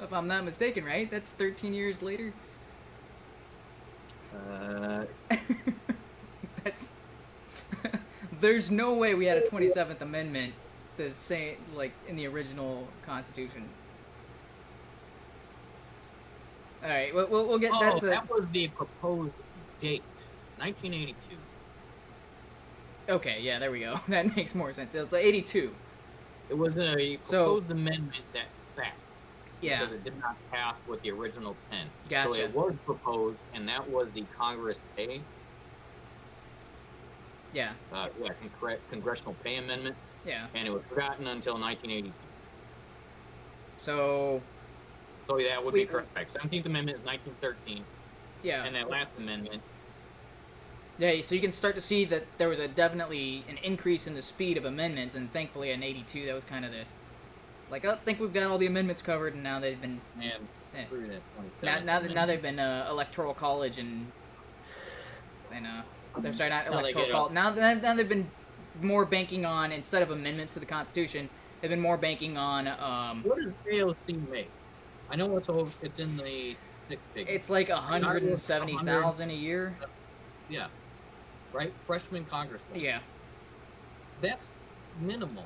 If I'm not mistaken, right? That's 13 years later. That's. There's no way we had a 27th Amendment the same like in the original Constitution. All right, we'll get. That was the proposed date, 1982. Okay, yeah, there we go. That makes more sense. So 82. It was a proposed amendment that sat. Yeah. Because it did not pass with the original 10. Gotcha. So it was proposed, and that was the Congress pay. Yeah. Congressional pay amendment. Yeah. And it was forgotten until 1982. So that would be correct. 17th Amendment is 1913. Yeah. And that last amendment. Yeah, so you can start to see that there was definitely an increase in the speed of amendments, and thankfully in 82 that was kind of the, like, I think we've got all the amendments covered, and now they've been, now they've been electoral college, and they're sorry, not electoral college. Now they've been more banking on, instead of amendments to the Constitution, they've been more banking on. What does AOC make? I know it's in the six figures. It's like 170,000 a year. Yeah. Right? Freshman congressman. Yeah. That's minimum.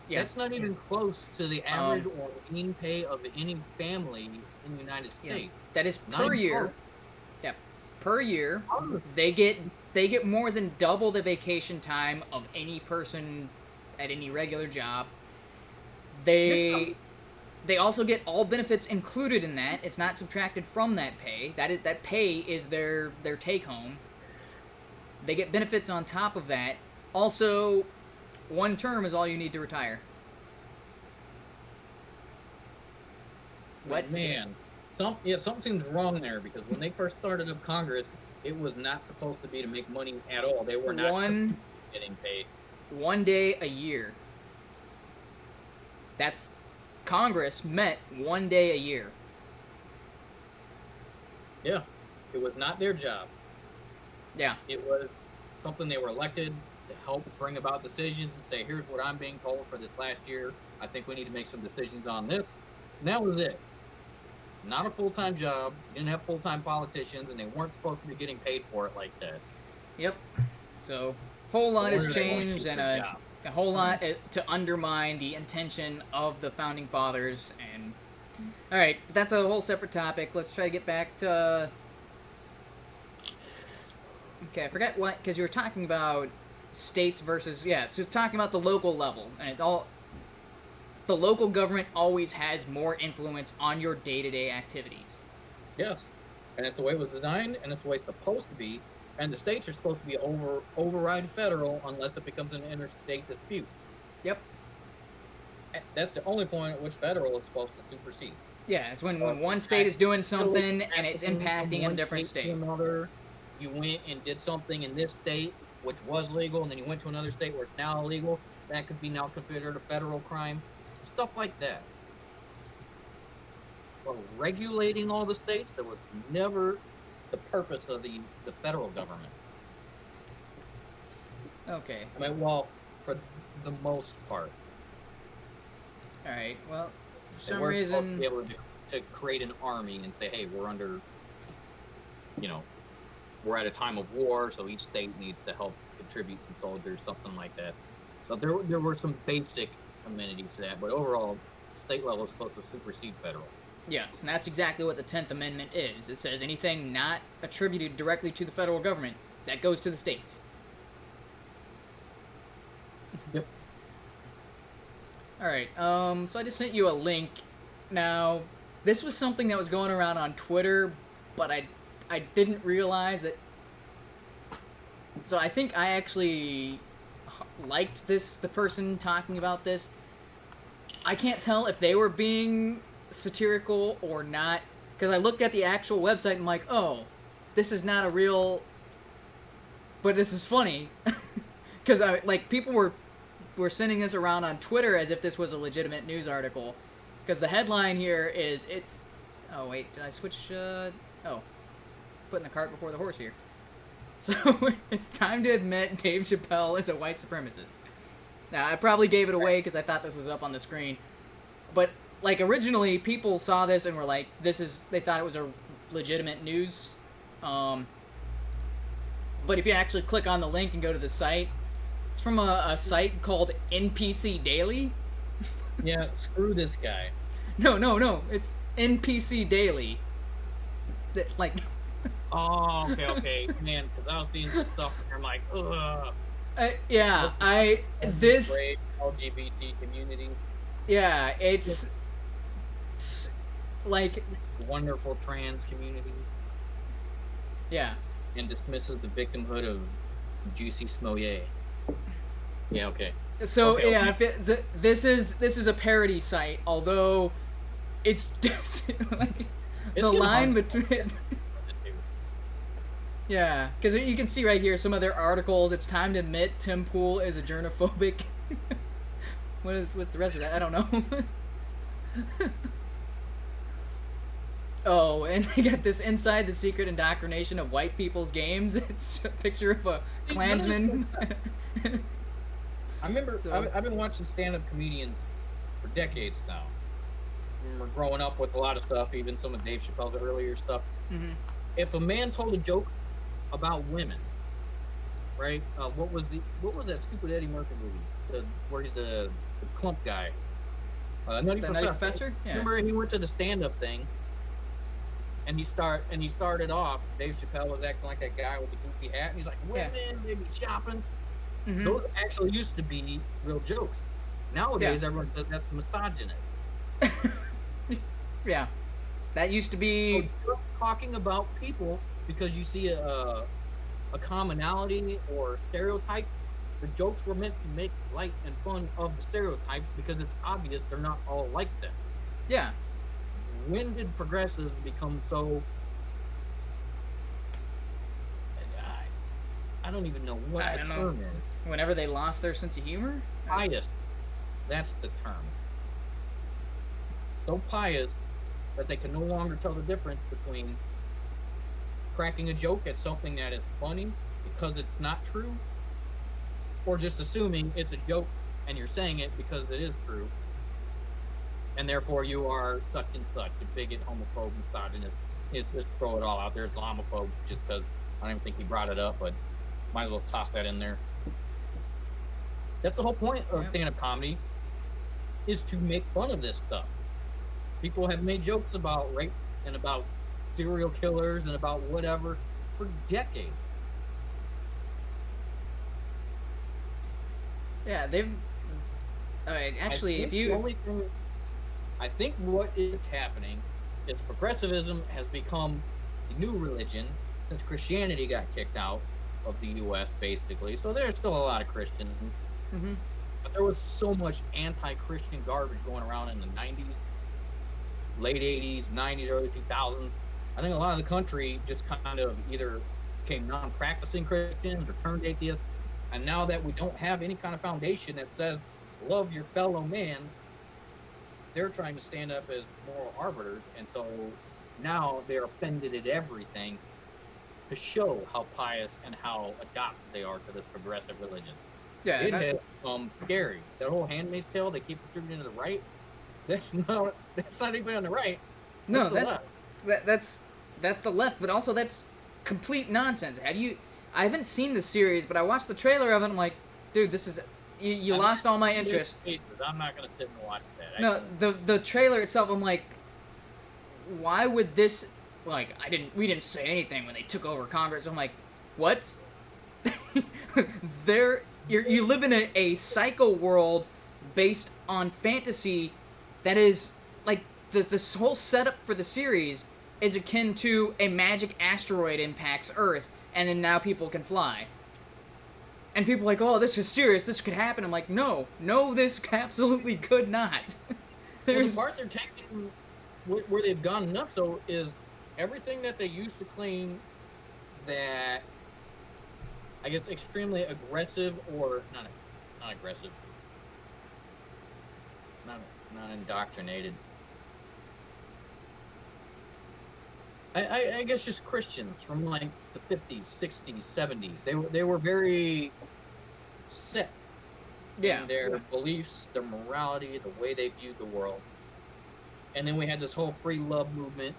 Yeah. That's not even close to the average or mean pay of any family in the United States. Yeah. That is per year. Yeah. Per year, they get more than double the vacation time of any person at any regular job. They also get all benefits included in that. It's not subtracted from that pay. That pay is their take home. They get benefits on top of that. Also, one term is all you need to retire. What? Man, something's wrong there, because when they first started up Congress, it was not supposed to be to make money at all. They were not getting paid. 1 day a year. That's Congress met 1 day a year. Yeah, it was not their job. Yeah. It was something they were elected to help bring about decisions and say, here's what I'm being told for this last year. I think we need to make some decisions on this. And that was it. Not a full-time job. Didn't have full-time politicians, and they weren't supposed to be getting paid for it like that. Yep. So, a whole lot has changed, and a whole lot to undermine the intention of the Founding Fathers. And alright, that's a whole separate topic. Let's try to get back to... Okay, I forgot what, because you were talking about states versus, so talking about the local level, and the local government always has more influence on your day-to-day activities. Yes, and it's the way it was designed, and it's the way it's supposed to be, and the states are supposed to be override federal unless it becomes an interstate dispute. Yep. That's the only point at which federal is supposed to supersede. Yeah, it's when one state is doing something and it's impacting a different state. You went and did something in this state, which was legal, and then you went to another state where it's now illegal. That could be now considered a federal crime. Stuff like that. or regulating all the states. That was never the purpose of the federal government. Okay. I mean, well, for the most part. All right. Well, for some we're supposed reason, to be able to create an army and say, hey, we're under, we're at a time of war, so each state needs to help contribute some soldiers, something like that. So there were some basic amenities to that, but overall, state level is supposed to supersede federal. yes, and that's exactly what the 10th Amendment is. It says anything not attributed directly to the federal government, that goes to the states. Yep. Alright, so I just sent you a link. Now, this was something that was going around on Twitter, but I didn't realize that... So I think I actually liked the person talking about this. I can't tell if they were being satirical or not, because I looked at the actual website and I'm like, oh, this is not a real... But this is funny. Because, people were sending this around on Twitter as if this was a legitimate news article. Because the headline here is, oh, wait, did I switch, putting the cart before the horse here. So, it's time to admit Dave Chappelle is a white supremacist. Now, I probably gave it away because I thought this was up on the screen. But, originally, people saw this and were like, they thought it was a legitimate news. But if you actually click on the link and go to the site, it's from a site called NPC Daily. Yeah, screw this guy. No, it's NPC Daily. Oh, okay, man, because I was seeing some stuff and I'm like, ugh. This... LGBT community. Yeah, it's wonderful trans community. Yeah. And dismisses the victimhood of Juicy Smollett. Yeah, okay. So, okay, yeah, okay. This is a parody site, although it's just, the line between... Yeah, because you can see right here some of their articles. It's time to admit Tim Pool is a germophobic. What's the rest of that? I don't know. Oh, and they got this inside the secret indoctrination of white people's games. It's a picture of a Klansman. I remember, I've been watching stand-up comedians for decades now. I remember growing up with a lot of stuff, even some of Dave Chappelle's earlier stuff. Mm-hmm. If a man told a joke about women, right? What was that stupid Eddie Murphy movie? Where he's the clump guy. Nutty Professor? Yeah. Remember he went to the stand-up thing, and he started off. Dave Chappelle was acting like that guy with the goofy hat, and he's like, "Women, they be shopping." Mm-hmm. Those actually used to be real jokes. Nowadays, everyone says that's misogynist. Yeah, that used to be talking about people because you see a commonality or stereotype. The jokes were meant to make light and fun of the stereotypes because it's obvious they're not all like them. Yeah. When did progressives become so... I don't even know what the term is. Whenever they lost their sense of humor? Pious. That's the term. So pious that they can no longer tell the difference between cracking a joke at something that is funny because it's not true, or just assuming it's a joke and you're saying it because it is true, and therefore you are such and such a bigot, homophobe, misogynist. Just throw it all out there. Islamophobe, just because I don't even think he brought it up, but might as well toss that in there. That's the whole point of stand-up comedy, is to make fun of this stuff. People have made jokes about rape and about serial killers and about whatever for decades. Yeah, they've... actually, if you... I think what is happening is progressivism has become the new religion since Christianity got kicked out of the U.S., basically. So there's still a lot of Christians. Mm-hmm. But there was so much anti-Christian garbage going around in the 90s, late 80s, 90s, early 2000s. I think a lot of the country just kind of either became non-practicing Christians or turned atheists. And now that we don't have any kind of foundation that says, love your fellow man, they're trying to stand up as moral arbiters, and so now they're offended at everything to show how pious and how adopted they are to this progressive religion. Yeah, it has scary. That whole Handmaid's Tale they keep attributing to the right. That's not anybody on the right. No, that's the left, but also that's complete nonsense. I haven't seen the series, but I watched the trailer of it. And I'm like, dude, this is you lost all my interest. I'm not gonna sit and watch that. No, the trailer itself. I'm like, why would this? Like, we didn't say anything when they took over Congress. I'm like, what? You live in a psycho world based on fantasy that is like this whole setup for the series is akin to a magic asteroid impacts Earth and then now people can fly. And people are like, oh, this is serious, this could happen. I'm like, no, this absolutely could not. Well, the part they're taking, where they've gone nuts though, is everything that they used to claim that, I guess, extremely aggressive or not aggressive, not indoctrinated. I guess just Christians from like the 50s, 60s, 70s. They were very set in their beliefs, their morality, the way they viewed the world. And then we had this whole free love movement,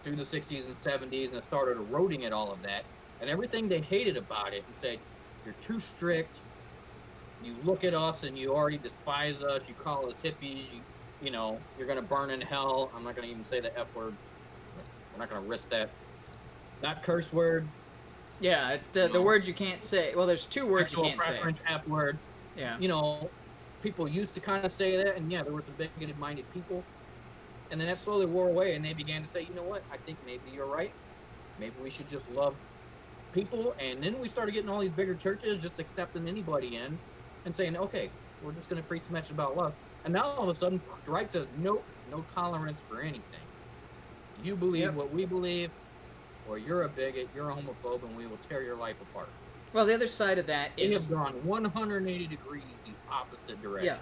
through the 60s and 70s, and it started eroding at all of that. And everything they hated about it and said, you're too strict, you look at us and you already despise us, you call us hippies, you're going to burn in hell. I'm not going to even say the F word. We're not going to risk that. Not curse word. Yeah, it's the words you can't say. Well, there's two words you can't say. F word. Yeah. People used to kind of say that, and yeah, there were some bigoted-minded people. And then that slowly wore away, and they began to say, you know what, I think maybe you're right. Maybe we should just love people. And then we started getting all these bigger churches just accepting anybody in and saying, okay, we're just going to preach a message about love. And now all of a sudden, the right says, nope, no tolerance for anything. You believe what we believe, or you're a bigot, you're a homophobe, and we will tear your life apart. Well, the other side of that is... They have gone 180 degrees the opposite direction. Yeah.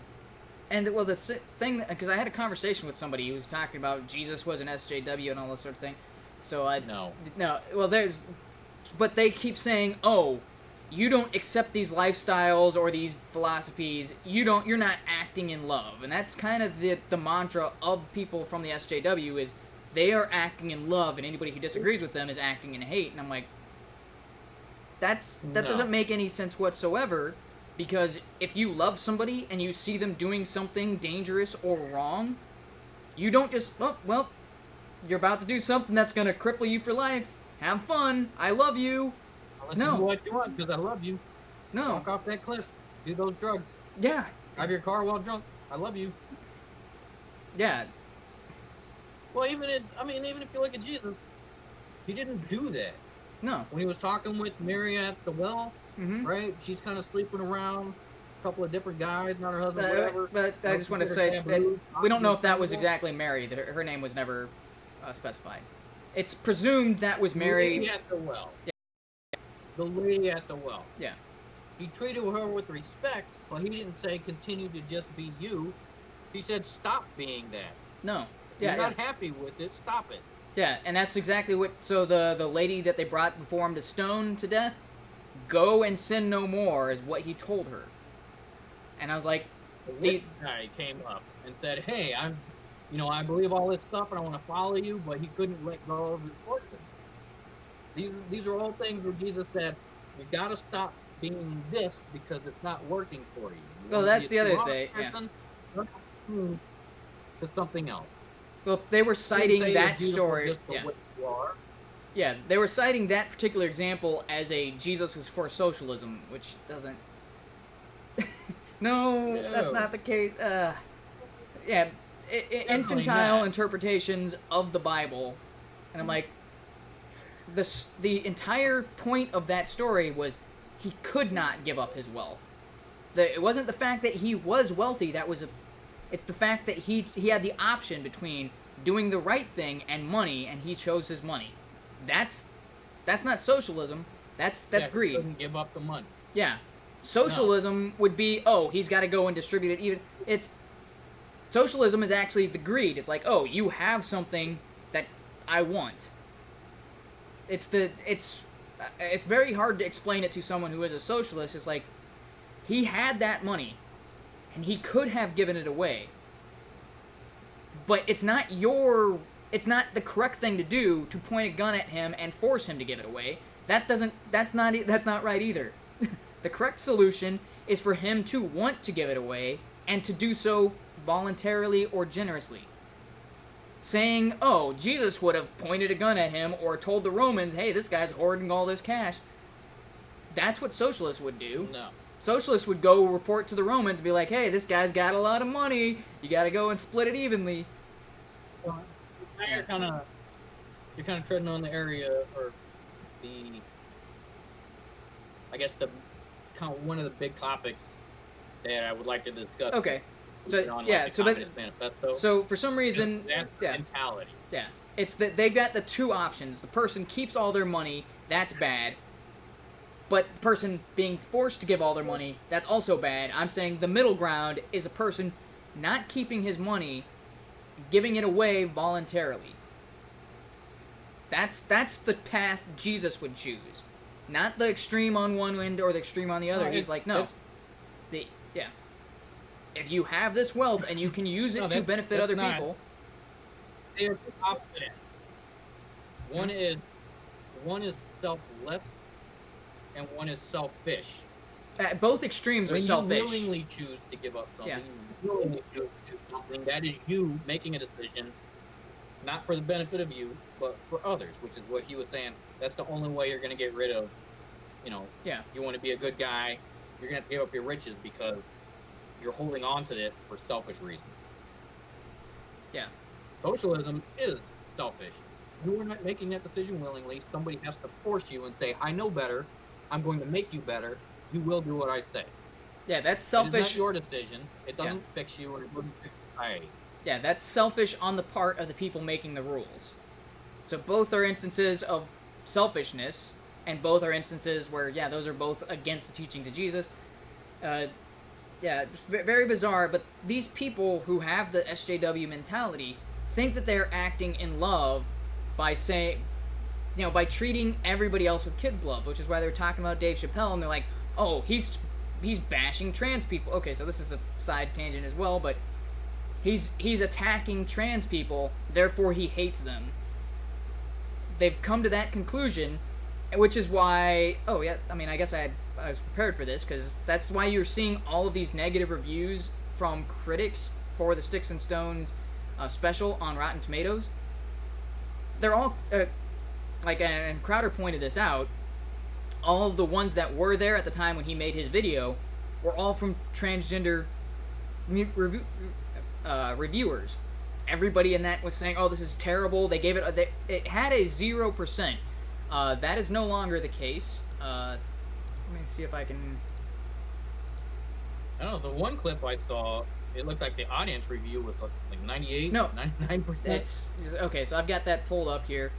And, well, the thing... Because I had a conversation with somebody who was talking about Jesus was an SJW and all this sort of thing. So I... No. Well, there's... But they keep saying, oh, you don't accept these lifestyles or these philosophies. You're not acting in love. And that's kind of the mantra of people from the SJW is they are acting in love, and anybody who disagrees with them is acting in hate. And I'm like, that doesn't make any sense whatsoever, because if you love somebody and you see them doing something dangerous or wrong, you don't just, well, you're about to do something that's going to cripple you for life. Have fun. I love you. I'll let you do what you want because I love you. No. Walk off that cliff. Do those drugs. Yeah. Drive your car while drunk. I love you. Yeah. Well, even if you look at Jesus, he didn't do that. No. When he was talking with Mary at the well, right? She's kind of sleeping around, a couple of different guys, not her husband, whatever. But I just want to say, we don't know if that was exactly Mary. Her name was never specified. It's presumed that was Mary. The lady at the well. Yeah. The lady at the well. Yeah. He treated her with respect, but he didn't say continue to just be you. He said stop being that. No. You're not happy with it, stop it. Yeah, and that's exactly what... So the lady that they brought before him to stone to death, go and sin no more, is what he told her. And I was like... The guy came up and said, hey, I believe all this stuff and I want to follow you, but he couldn't let go of his fortune. These are all things where Jesus said, you got to stop being this because it's not working for you. Well, that's the other thing. To something else. Well, they were citing that story. Yeah, they were citing that particular example as a Jesus was for socialism, which doesn't... No, that's not the case. Yeah, infantile interpretations of the Bible. And I'm like, the entire point of that story was he could not give up his wealth. It wasn't the fact that he was wealthy, it's the fact that he had the option between doing the right thing and money, and he chose his money. That's not socialism. That's greed. He couldn't give up the money. Yeah. Socialism would be, he's got to go and distribute it. Even Socialism is actually the greed. It's like, oh, you have something that I want. It's very hard to explain it to someone who is a socialist. It's like, he had that money, and he could have given it away. But it's not the correct thing to do to point a gun at him and force him to give it away. That's not right either. The correct solution is for him to want to give it away and to do so voluntarily or generously. Saying, oh, Jesus would have pointed a gun at him or told the Romans, hey, this guy's hoarding all this cash. That's what socialists would do. No. Socialists would go report to the Romans and be like, hey, this guy's got a lot of money. You gotta go and split it evenly. Well, you're kind of treading on the area, or one of the big topics that I would like to discuss. Okay. So for some reason, that's mentality. Yeah, it's that they got the two options. The person keeps all their money, that's bad. But the person being forced to give all their money, that's also bad. I'm saying the middle ground is a person not keeping his money, giving it away voluntarily. That's the path Jesus would choose. Not the extreme on one end or the extreme on the other. He's like, no. If you have this wealth and you can use it to benefit other people. They are opposite. One is selfless and one is selfish. Both extremes are selfish. You willingly choose to give up something, you willingly choose to do something, that is you making a decision, not for the benefit of you, but for others, which is what he was saying. That's the only way you're going to get rid of, you want to be a good guy, you're going to have to give up your riches because you're holding on to it for selfish reasons. Yeah. Socialism is selfish. You are not making that decision willingly. Somebody has to force you and say, I know better. I'm going to make you better. You will do what I say. Yeah, that's selfish. It's not your decision. It doesn't fix you, or it wouldn't fix society. Yeah, that's selfish on the part of the people making the rules. So both are instances of selfishness, and both are instances where, those are both against the teachings of Jesus. It's very bizarre, but these people who have the SJW mentality think that they're acting in love by saying, by treating everybody else with kid glove, which is why they're talking about Dave Chappelle, and they're like, oh, he's bashing trans people. Okay, so this is a side tangent as well, but he's attacking trans people, therefore he hates them. They've come to that conclusion, which is why, I guess I was prepared for this, because that's why you're seeing all of these negative reviews from critics for the Sticks and Stones special on Rotten Tomatoes. They're all, and Crowder pointed this out, all of the ones that were there at the time when he made his video were all from transgender reviewers. Everybody in that was saying, oh, this is terrible. They gave it, it had a 0%. That is no longer the case. Let me see if I can... I don't know, the one clip I saw, it looked like the audience review was like 98, no, 99%. Okay, so I've got that pulled up here.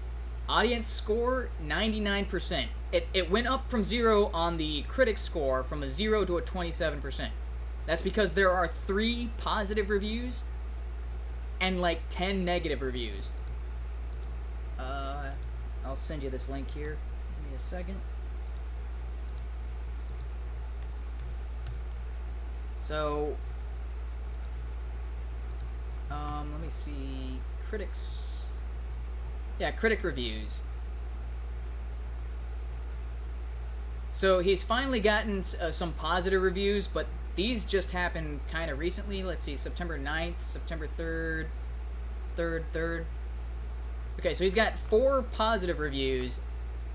Audience score, 99%. It went up from 0 on the critic score, from a 0 to a 27%. That's because there are 3 positive reviews and like 10 negative reviews. I'll send you this link here. Give me a second. So, let me see, critics, critic reviews. So he's finally gotten some positive reviews, but these just happened kind of recently. Let's see, September 9th, September 3rd, 3rd. Okay, so he's got 4 positive reviews,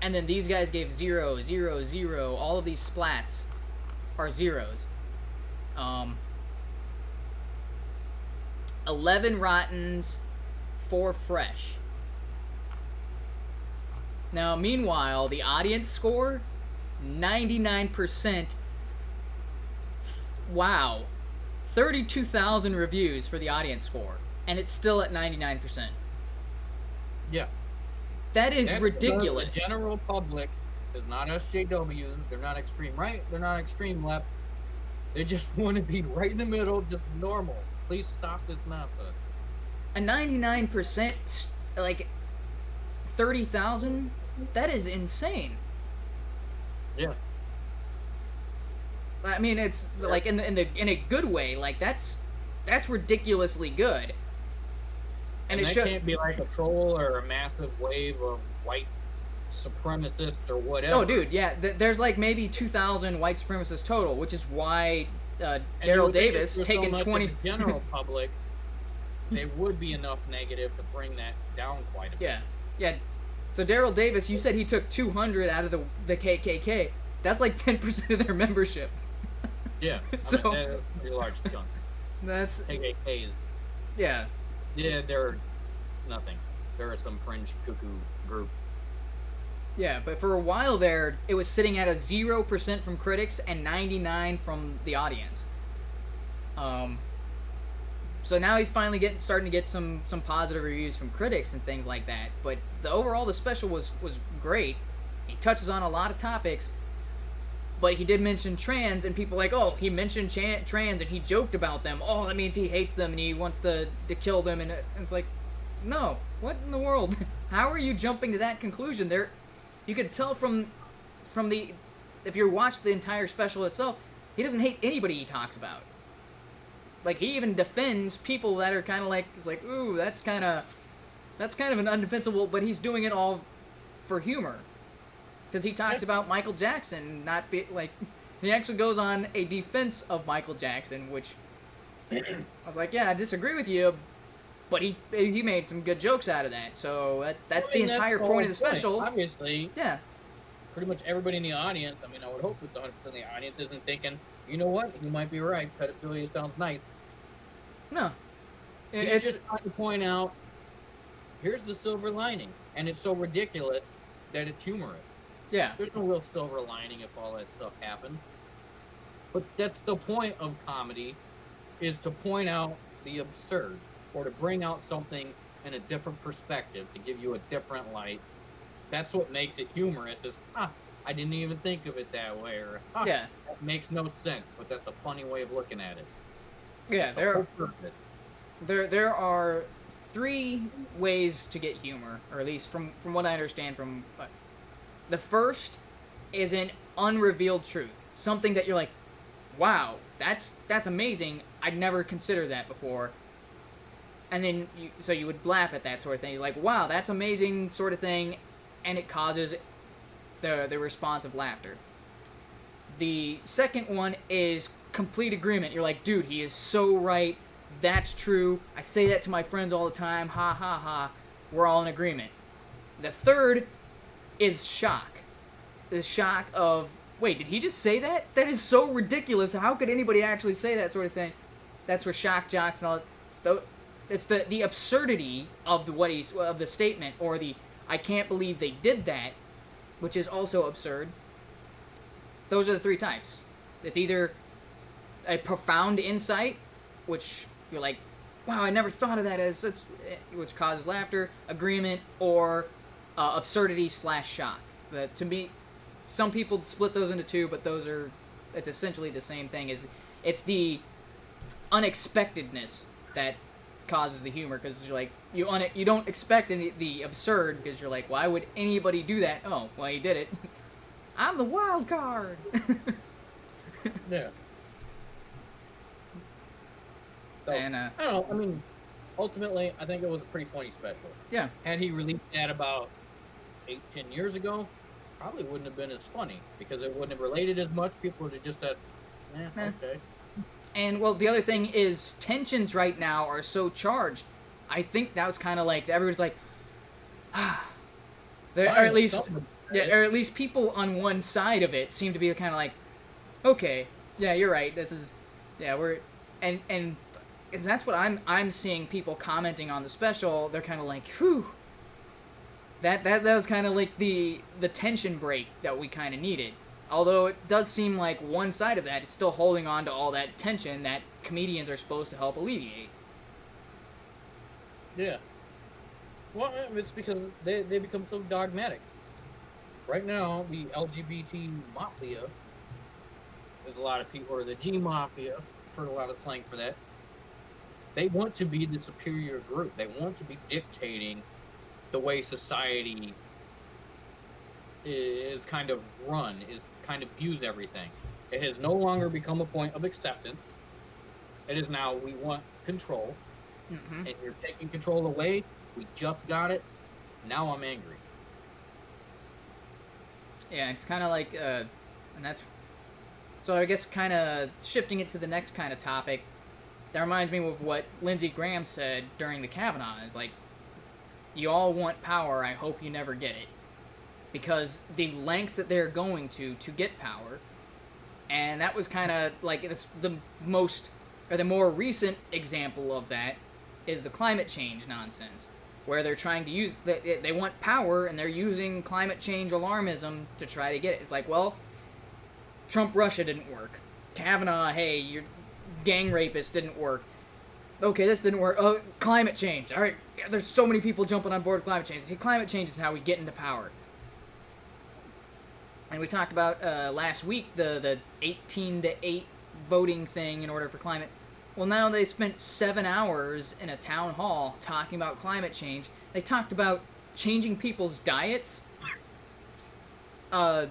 and then these guys gave 0, 0, 0. All of these splats are zeros. 11 rottens, 4 fresh. Now, meanwhile, the audience score, 99%. Wow. 32,000 reviews for the audience score, and it's still at 99%. Yeah. That is ridiculous. The general public is not SJW. They're not extreme right. They're not extreme left. They just want to be right in the middle, just normal. Please stop this nonsense. A 99%, like 30,000. That is insane. Yeah. I mean, it's like in a good way. Like that's ridiculously good. And it can't be like a troll or a massive wave of white supremacists or whatever. Oh, dude, yeah. There's like maybe 2,000 white supremacists total, which is why Daryl Davis taking 20. The general public, there would be enough negative to bring that down quite a bit. Yeah, yeah. So Daryl Davis, you said he took 200 out of the KKK. That's like 10% of their membership. Yeah, so I mean, that's a pretty large chunk. That's KKKs. Yeah. Yeah, they're nothing. They're some fringe cuckoo group. Yeah, but for a while there, it was sitting at a 0% from critics and 99% from the audience. So now he's finally starting to get some positive reviews from critics and things like that. But the special was great. He touches on a lot of topics, but he did mention trans, and people like, oh, he mentioned trans and he joked about them. Oh, that means he hates them and he wants to kill them. And it's like, no, what in the world? How are you jumping to that conclusion? You could tell from if you watch the entire special itself, he doesn't hate anybody he talks about. Like, he even defends people that are kind of like, it's like, ooh, that's kind of an undefensible, but he's doing it all for humor. Because he talks about Michael Jackson not be like, he actually goes on a defense of Michael Jackson, which I was like, yeah, I disagree with you, but he made some good jokes out of that. So that's the entire point of the special. Obviously, yeah. Pretty much everybody in the audience, I mean, I would hope that 100% of the audience isn't thinking, you know what, you might be right, pedophilia sounds nice. No. It's just trying to point out, here's the silver lining, and it's so ridiculous that it's humorous. Yeah. There's no real silver lining if all that stuff happened. But that's the point of comedy, is to point out the absurd, or to bring out something in a different perspective, to give you a different light. That's what makes it humorous, is, I didn't even think of it that way, or, yeah, that makes no sense, but that's a funny way of looking at it. Yeah, there are 3 ways to get humor, or at least from what I understand from... the first is an unrevealed truth. Something that you're like, wow, that's amazing. I'd never considered that before. And then, you would laugh at that sort of thing. It's like, wow, that's amazing sort of thing, and it causes the response of laughter. The second one is complete agreement. You're like, dude, he is so right. That's true. I say that to my friends all the time. Ha ha ha. We're all in agreement. The third is shock. The shock of, wait, did he just say that? That is so ridiculous. How could anybody actually say that sort of thing? That's where shock jocks and all. It's the absurdity of the statement, or the I can't believe they did that, which is also absurd. Those are the 3 types. It's either a profound insight, which you're like, wow, I never thought of that which causes laughter, agreement, or absurdity/shock. That, to me, some people split those into 2, but it's essentially the same thing. It's the unexpectedness that causes the humor, because you're like, you don't expect the absurd, because you're like, why would anybody do that? Oh, well, he did it. I'm the wild card. Yeah. So, and I don't know. I mean, ultimately, I think it was a pretty funny special. Yeah. Had he released that about 8-10 years ago, probably wouldn't have been as funny, because it wouldn't have related as much. People would have just said, okay. And, well, the other thing is, tensions right now are so charged. I think that was kind of like, everyone's like, or at least people on one side of it seem to be kind of like, okay, yeah, you're right. And that's what I'm seeing people commenting on the special. They're kind of like, whew. That was kind of like the tension break that we kind of needed. Although it does seem like one side of that is still holding on to all that tension that comedians are supposed to help alleviate. Yeah. Well, it's because they become so dogmatic. Right now, the LGBT mafia, there's a lot of people, or the G mafia, I've heard a lot of slang for that. They want to be the superior group. They want to be dictating the way society is kind of run, is kind of views everything. It has no longer become a point of acceptance. It is now, we want control, and you're taking control away. We just got it. Now I'm angry. Yeah, it's kind of like, and that's, so I guess kind of shifting it to the next kind of topic, that reminds me of what Lindsey Graham said during the Kavanaugh, is like, you all want power, I hope you never get it. Because the lengths that they're going to get power, and that was kind of like, it's the most, or the more recent example of that is the climate change nonsense, where they're trying to use, they want power, and they're using climate change alarmism to try to get it. It's like, well, Trump-Russia didn't work. Kavanaugh, hey, your gang rapist didn't work. Okay, this didn't work. Oh, climate change. All right, there's so many people jumping on board with climate change. Climate change is how we get into power. And we talked about last week the 18-8 voting thing in order for climate. Well, now they spent 7 hours in a town hall talking about climate change. They talked about changing people's diets. Oh,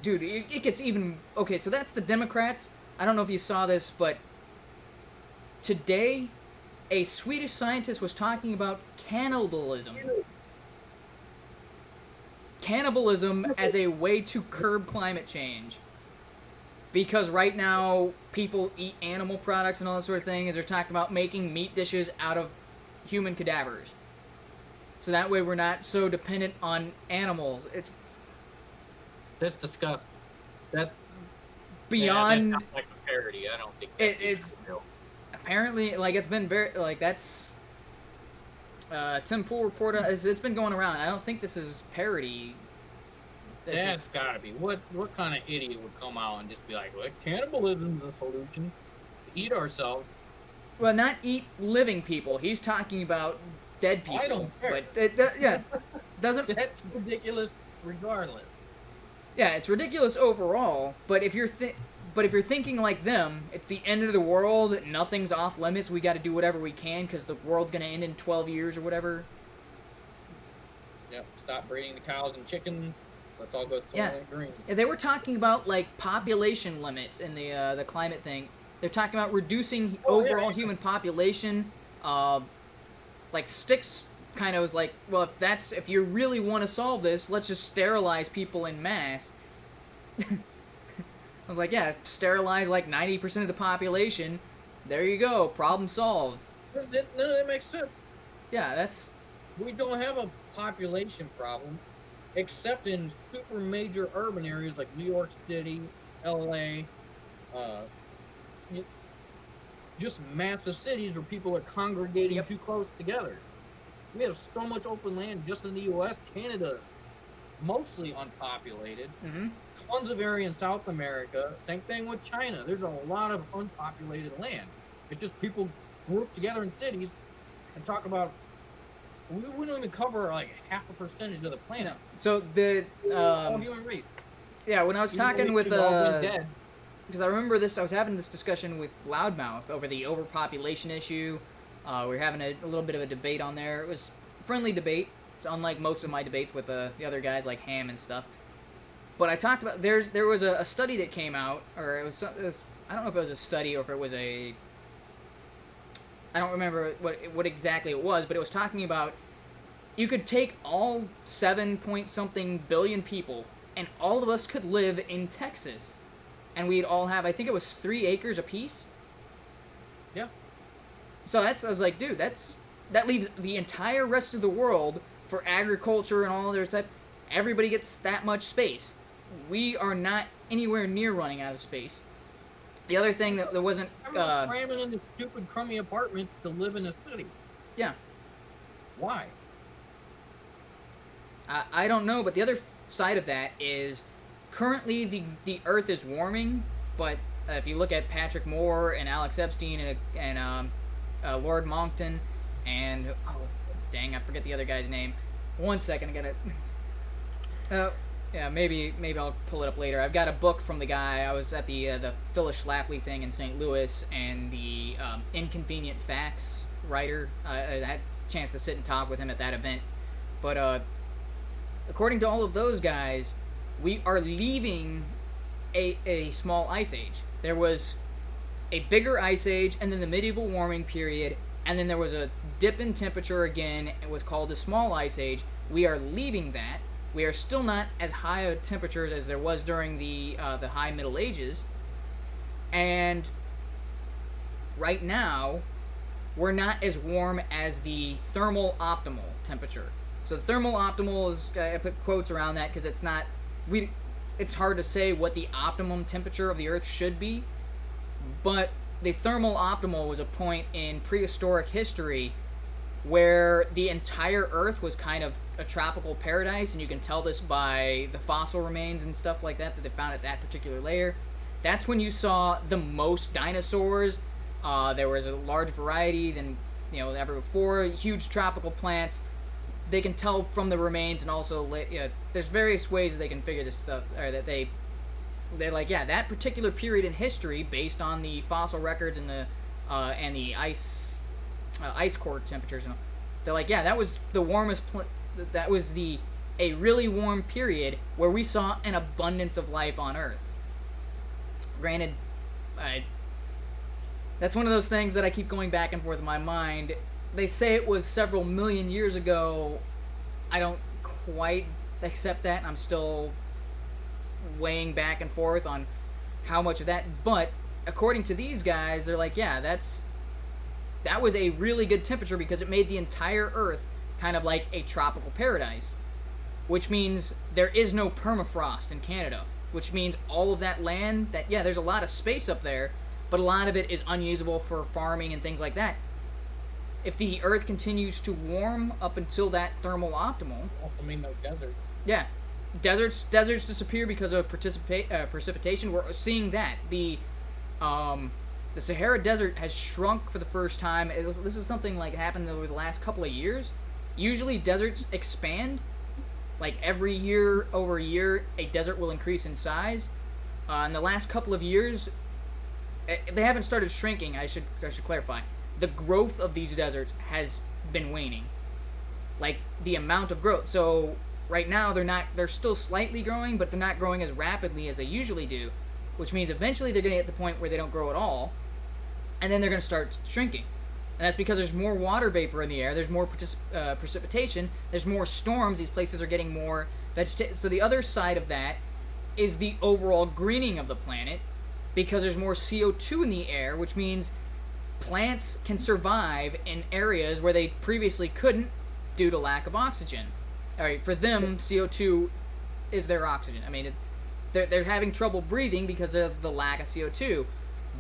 dude, it gets even... Okay, so that's the Democrats. I don't know if you saw this, but today, a Swedish scientist was talking about cannibalism. Cannibalism as a way to curb climate change. Because right now, people eat animal products and all that sort of thing, as they're talking about making meat dishes out of human cadavers. So that way we're not so dependent on animals. That's disgusting. That's beyond... that's like a parody. I don't think it's real. Apparently, like, it's been very... Like, that's... Tim Pool reported... It's been going around. I don't think this is parody. That's gotta be. What kind of idiot would come out and just be like, well, cannibalism is a solution. Eat ourselves. Well, not eat living people. He's talking about dead people. I don't care. But, yeah, doesn't... That's ridiculous regardless. Yeah, it's ridiculous overall, but if you're thinking like them, it's the end of the world, nothing's off limits, we gotta do whatever we can because the world's gonna end in 12 years or whatever. Yep, stop breeding the cows and chickens. Let's all go green. Yeah, they were talking about, like, population limits in the climate thing. They're talking about reducing overall human population. Like, Styx kind of was like, well, if you really want to solve this, let's just sterilize people in mass. I was like, yeah, sterilize like 90% of the population. There you go, problem solved. None of that makes sense. Yeah, that's... We don't have a population problem. Except in super major urban areas like New York City, LA, just massive cities where people are congregating too close together. We have so much open land just in the U.S. Canada, mostly unpopulated. Tons of area in South America. Same thing with China. There's a lot of unpopulated land. It's just people group together in cities and talk about... We don't even cover like half a percentage of the planet. So the human race. Yeah, when I was talking with because I remember this, I was having this discussion with Loudmouth over the overpopulation issue. We were having a little bit of a debate on there. It was a friendly debate. It's unlike most of my debates with the other guys like Ham and stuff. But I talked about there was a study that came out, or it was I don't know if it was a study or if it was a... I don't remember what exactly it was, but it was talking about you could take all 7-point-something billion people, and all of us could live in Texas, and we'd all have, I think it was 3 acres apiece. Yeah. So I was like, dude, that leaves the entire rest of the world for agriculture and all other stuff. Everybody gets that much space. We are not anywhere near running out of space. The other thing that there wasn't... I'm not cramming into stupid, crummy apartments to live in a city. Yeah. Why? I don't know, but the other side of that is currently the Earth is warming, but if you look at Patrick Moore and Alex Epstein and Lord Monckton and... Oh, dang, I forget the other guy's name. 1 second, I gotta... Yeah, maybe I'll pull it up later. I've got a book from the guy. I was at the Phyllis Schlafly thing in St. Louis, and the Inconvenient Facts writer. I had a chance to sit and talk with him at that event. But according to all of those guys, we are leaving a small ice age. There was a bigger ice age, and then the medieval warming period, and then there was a dip in temperature again. It was called a small ice age. We are leaving that. We are still not as high a temperatures as there was during the High Middle Ages, and right now we're not as warm as the thermal optimal temperature. So the thermal optimal is, I put quotes around that because it's hard to say what the optimum temperature of the Earth should be, but the thermal optimal was a point in prehistoric history where the entire Earth was kind of a tropical paradise, and you can tell this by the fossil remains and stuff like that they found at that particular layer. That's when you saw the most dinosaurs. There was a large variety than ever before. Huge tropical plants. They can tell from the remains, and also there's various ways they can figure this stuff, or that they're like, yeah, that particular period in history, based on the fossil records and the ice core temperatures, they're like, yeah, that was the warmest. That was a really warm period where we saw an abundance of life on Earth. Granted, that's one of those things that I keep going back and forth in my mind. They say it was several million years ago. I don't quite accept that. I'm still weighing back and forth on how much of that. But according to these guys, they're like, yeah, that was a really good temperature because it made the entire Earth kind of like a tropical paradise. Which means there is no permafrost in Canada. Which means all of that land, there's a lot of space up there, but a lot of it is unusable for farming and things like that. If the Earth continues to warm up until that thermal optimal, also mean no desert. Yeah, deserts disappear because of precipitation. We're seeing that the Sahara Desert has shrunk for the first time. This is something like happened over the last couple of years. Usually deserts expand. Like every year over a year, a desert will increase in size. In the last couple of years, they haven't started shrinking. I should clarify. The growth of these deserts has been waning. Like the amount of growth. So right now they're still slightly growing, but they're not growing as rapidly as they usually do, which means eventually they're going to get to the point where they don't grow at all, and then they're going to start shrinking. And that's because there's more water vapor in the air, there's more precipitation, there's more storms, these places are getting more vegetation. So the other side of that is the overall greening of the planet, because there's more CO2 in the air, which means plants can survive in areas where they previously couldn't due to lack of oxygen. All right, for them, CO2 is their oxygen. I mean, they're having trouble breathing because of the lack of CO2.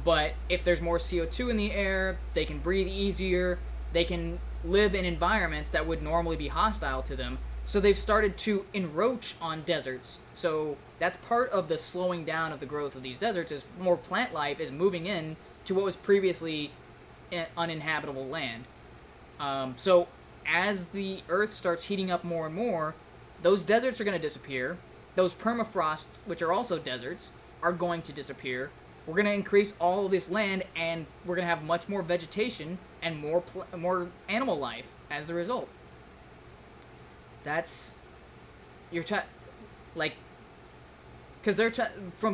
But if there's more CO2 in the air, they can breathe easier. They can live in environments that would normally be hostile to them. So they've started to encroach on deserts. So that's part of the slowing down of the growth of these deserts, is more plant life is moving in to what was previously uninhabitable land. So as the Earth starts heating up more and more, those deserts are going to disappear. Those permafrost, which are also deserts, are going to disappear. We're going to increase all of this land, and we're going to have much more vegetation and more animal life as the result. That's because they're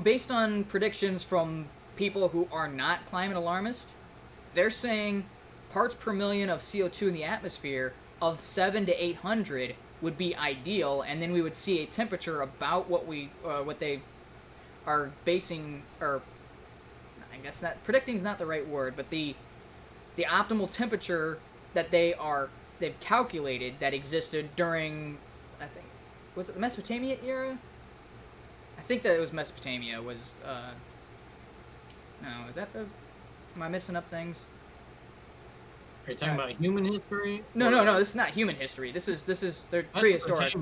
based on predictions from people who are not climate alarmists. They're saying parts per million of CO2 in the atmosphere of 700 to 800 would be ideal, and then we would see a temperature about what they are basing, or I guess not predicting is not the right word, but the optimal temperature that they've calculated that existed during, I think, was it the Mesopotamia era? I think that it was Mesopotamia. No, is that the? Am I missing up things? Are you talking about human history? No. This is not human history. This is they're prehistoric.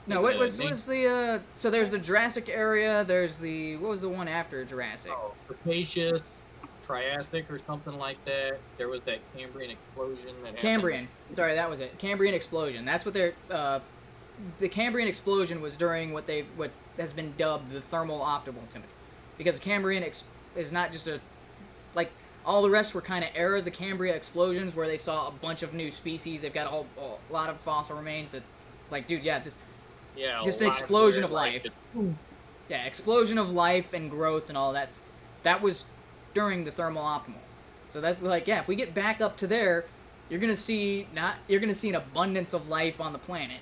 No, what was the? So there's the Jurassic area. There's what was the one after Jurassic? Oh, Cretaceous, Triassic, or something like that. There was that Cambrian explosion that happened. Cambrian. Sorry, that was it. Cambrian explosion. That's what they're. The Cambrian explosion was during what has been dubbed the thermal optimal temperature, because Cambrian is not just All the rest were kind of eras. The Cambria explosions, where they saw a bunch of new species. They've got a lot of fossil remains that, like, dude, just an explosion of life. Yeah, explosion of life and growth and all that. That was during the thermal optimal. So that's like, yeah, if we get back up to there, you're gonna see an abundance of life on the planet,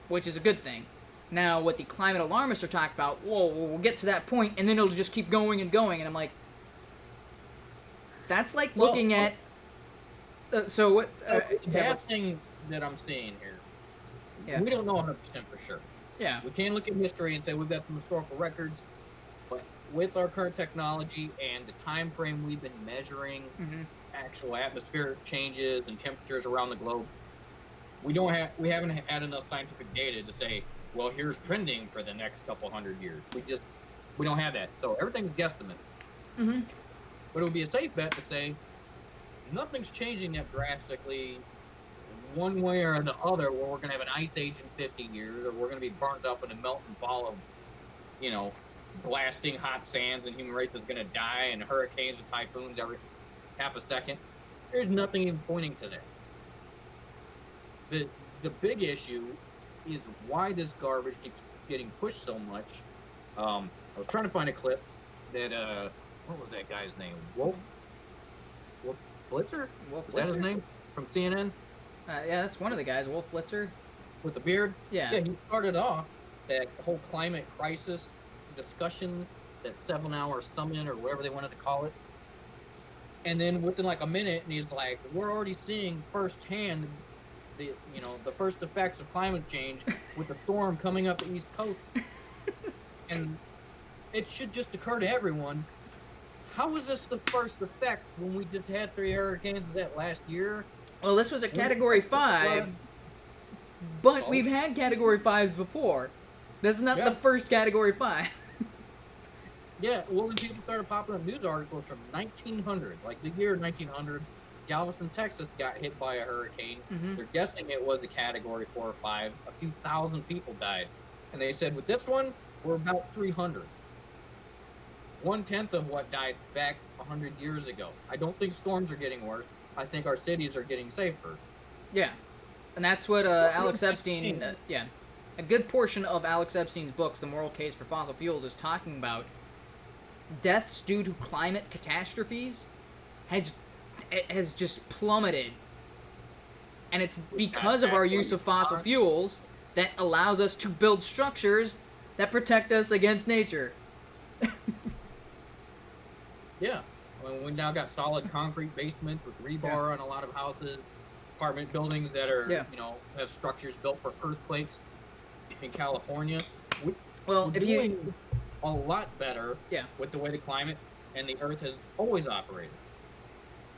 which is a good thing. Now, what the climate alarmists are talking about, we'll get to that point, and then it'll just keep going and going, and I'm like, that's like looking at. So what? The bad thing that I'm seeing here, we don't know 100% for sure. Yeah. We can look at history and say we've got some historical records, but with our current technology and the time frame we've been measuring actual atmospheric changes and temperatures around the globe, we haven't had enough scientific data to say, well, here's trending for the next couple hundred years. We don't have that. So everything's guesstimate. But it would be a safe bet to say nothing's changing that drastically one way or the other, where we're going to have an ice age in 50 years, or we're going to be burnt up in a melt and fall of, blasting hot sands, and human race is going to die, and hurricanes and typhoons every half a second. There's nothing even pointing to that. The big issue is why this garbage keeps getting pushed so much. I was trying to find a clip that, what was that guy's name? Wolf Blitzer? Wolf Blitzer? Is that his name? From CNN? Yeah, that's one of the guys, Wolf Blitzer. With the beard? Yeah. Yeah, he started off that whole climate crisis discussion, that 7-hour summit or whatever they wanted to call it. And then within like a minute, and he's like, we're already seeing firsthand the first effects of climate change with the storm coming up the East Coast. And it should just occur to everyone, how is this the first effect when we just had 3 hurricanes that last year? Well, this was a Category 5, but we've had Category 5s before. This is not the first Category 5. Yeah, well, when people started popping up news articles from 1900, like the year 1900, Galveston, Texas got hit by a hurricane. They're guessing it was a Category 4 or 5. A few thousand people died. And they said, with this one, we're about 300. 1/10 of what died back 100 years ago. I don't think storms are getting worse. I think our cities are getting safer. Yeah. And that's what Alex Epstein, a good portion of Alex Epstein's books, The Moral Case for Fossil Fuels, is talking about deaths due to climate catastrophes has just plummeted. And it's because of our use of fossil fuels that allows us to build structures that protect us against nature. Yeah. Well, we now got solid concrete basements with rebar on a lot of houses, apartment buildings that are, have structures built for earthquakes in California. We're doing a lot better with the way the climate and the earth has always operated.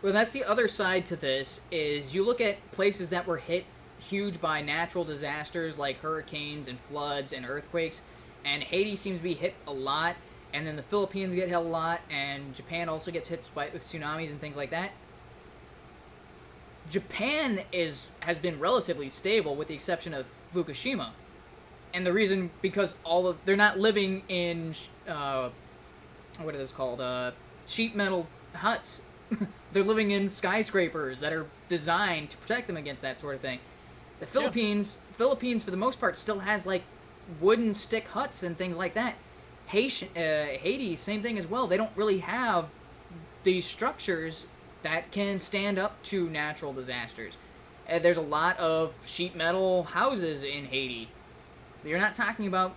Well, that's the other side to this, is you look at places that were hit huge by natural disasters like hurricanes and floods and earthquakes, and Haiti seems to be hit a lot, and then the Philippines get hit a lot, and Japan also gets hit with tsunamis and things like that. Japan has been relatively stable with the exception of Fukushima. And the reason, because they're not living in, what are those called, sheet metal huts. They're living in skyscrapers that are designed to protect them against that sort of thing. The Philippines, for the most part, still has, like, wooden stick huts and things like that. Haiti, same thing as well. They don't really have these structures that can stand up to natural disasters. There's a lot of sheet metal houses in Haiti. You're not talking about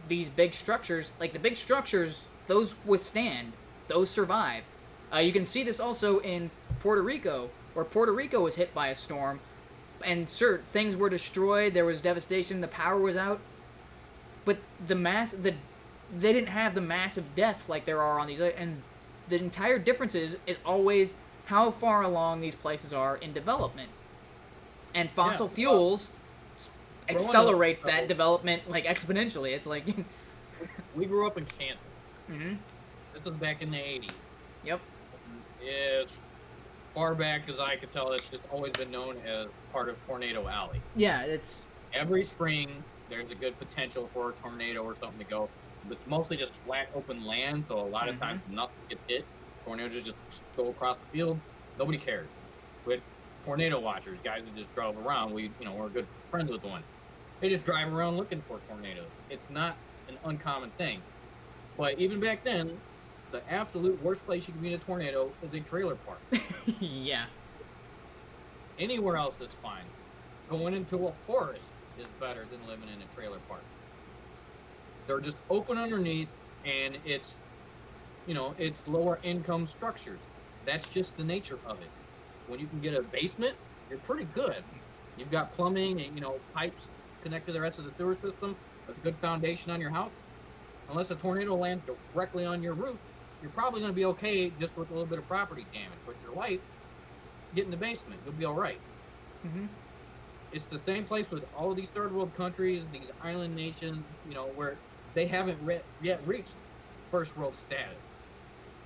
these big structures. Like, the big structures, those withstand. Those survive. You can see this also in Puerto Rico, where Puerto Rico was hit by a storm. And sure, things were destroyed, there was devastation, the power was out. But they didn't have the massive deaths like there are on these. And the entire difference is always how far along these places are in development. And fossil fuels accelerates that development, like, exponentially. It's like... We grew up in Kansas. This was back in the 80s. Yep. As far back as I could tell, it's just always been known as part of Tornado Alley. Yeah, it's... Every spring, there's a good potential for a tornado or something to go. But it's mostly just flat, open land, so a lot of times nothing gets hit. Tornadoes just go across the field. Nobody cares. We had tornado watchers, guys who just drove around. We're good friends with one. They just drive around looking for tornadoes. It's not an uncommon thing. But even back then, the absolute worst place you can be in a tornado is a trailer park. Yeah. Anywhere else is fine. Going into a forest is better than living in a trailer park. They're just open underneath, and it's lower income structures. That's just the nature of it. When you can get a basement, you're pretty good. You've got plumbing and, pipes connect to the rest of the sewer system, a good foundation on your house. Unless a tornado lands directly on your roof, you're probably going to be okay just with a little bit of property damage. But your life, get in the basement, you'll be all right. Mm-hmm. It's the same place with all of these third world countries, these island nations, where they haven't yet reached first world status.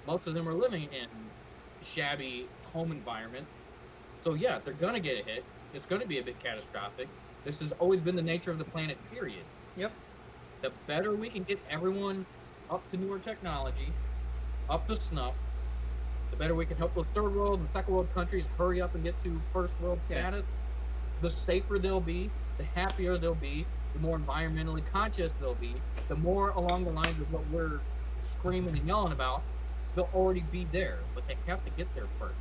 Most of them are living in shabby home environments. So yeah, they're going to get a hit. It's going to be a bit catastrophic. This has always been the nature of the planet, period. Yep. The better we can get everyone up to newer technology, up to snuff, the better we can help those third world and second world countries hurry up and get to first world status. The safer they'll be, the happier they'll be, the more environmentally conscious they'll be, the more along the lines of what we're screaming and yelling about, they'll already be there, but they have to get there first.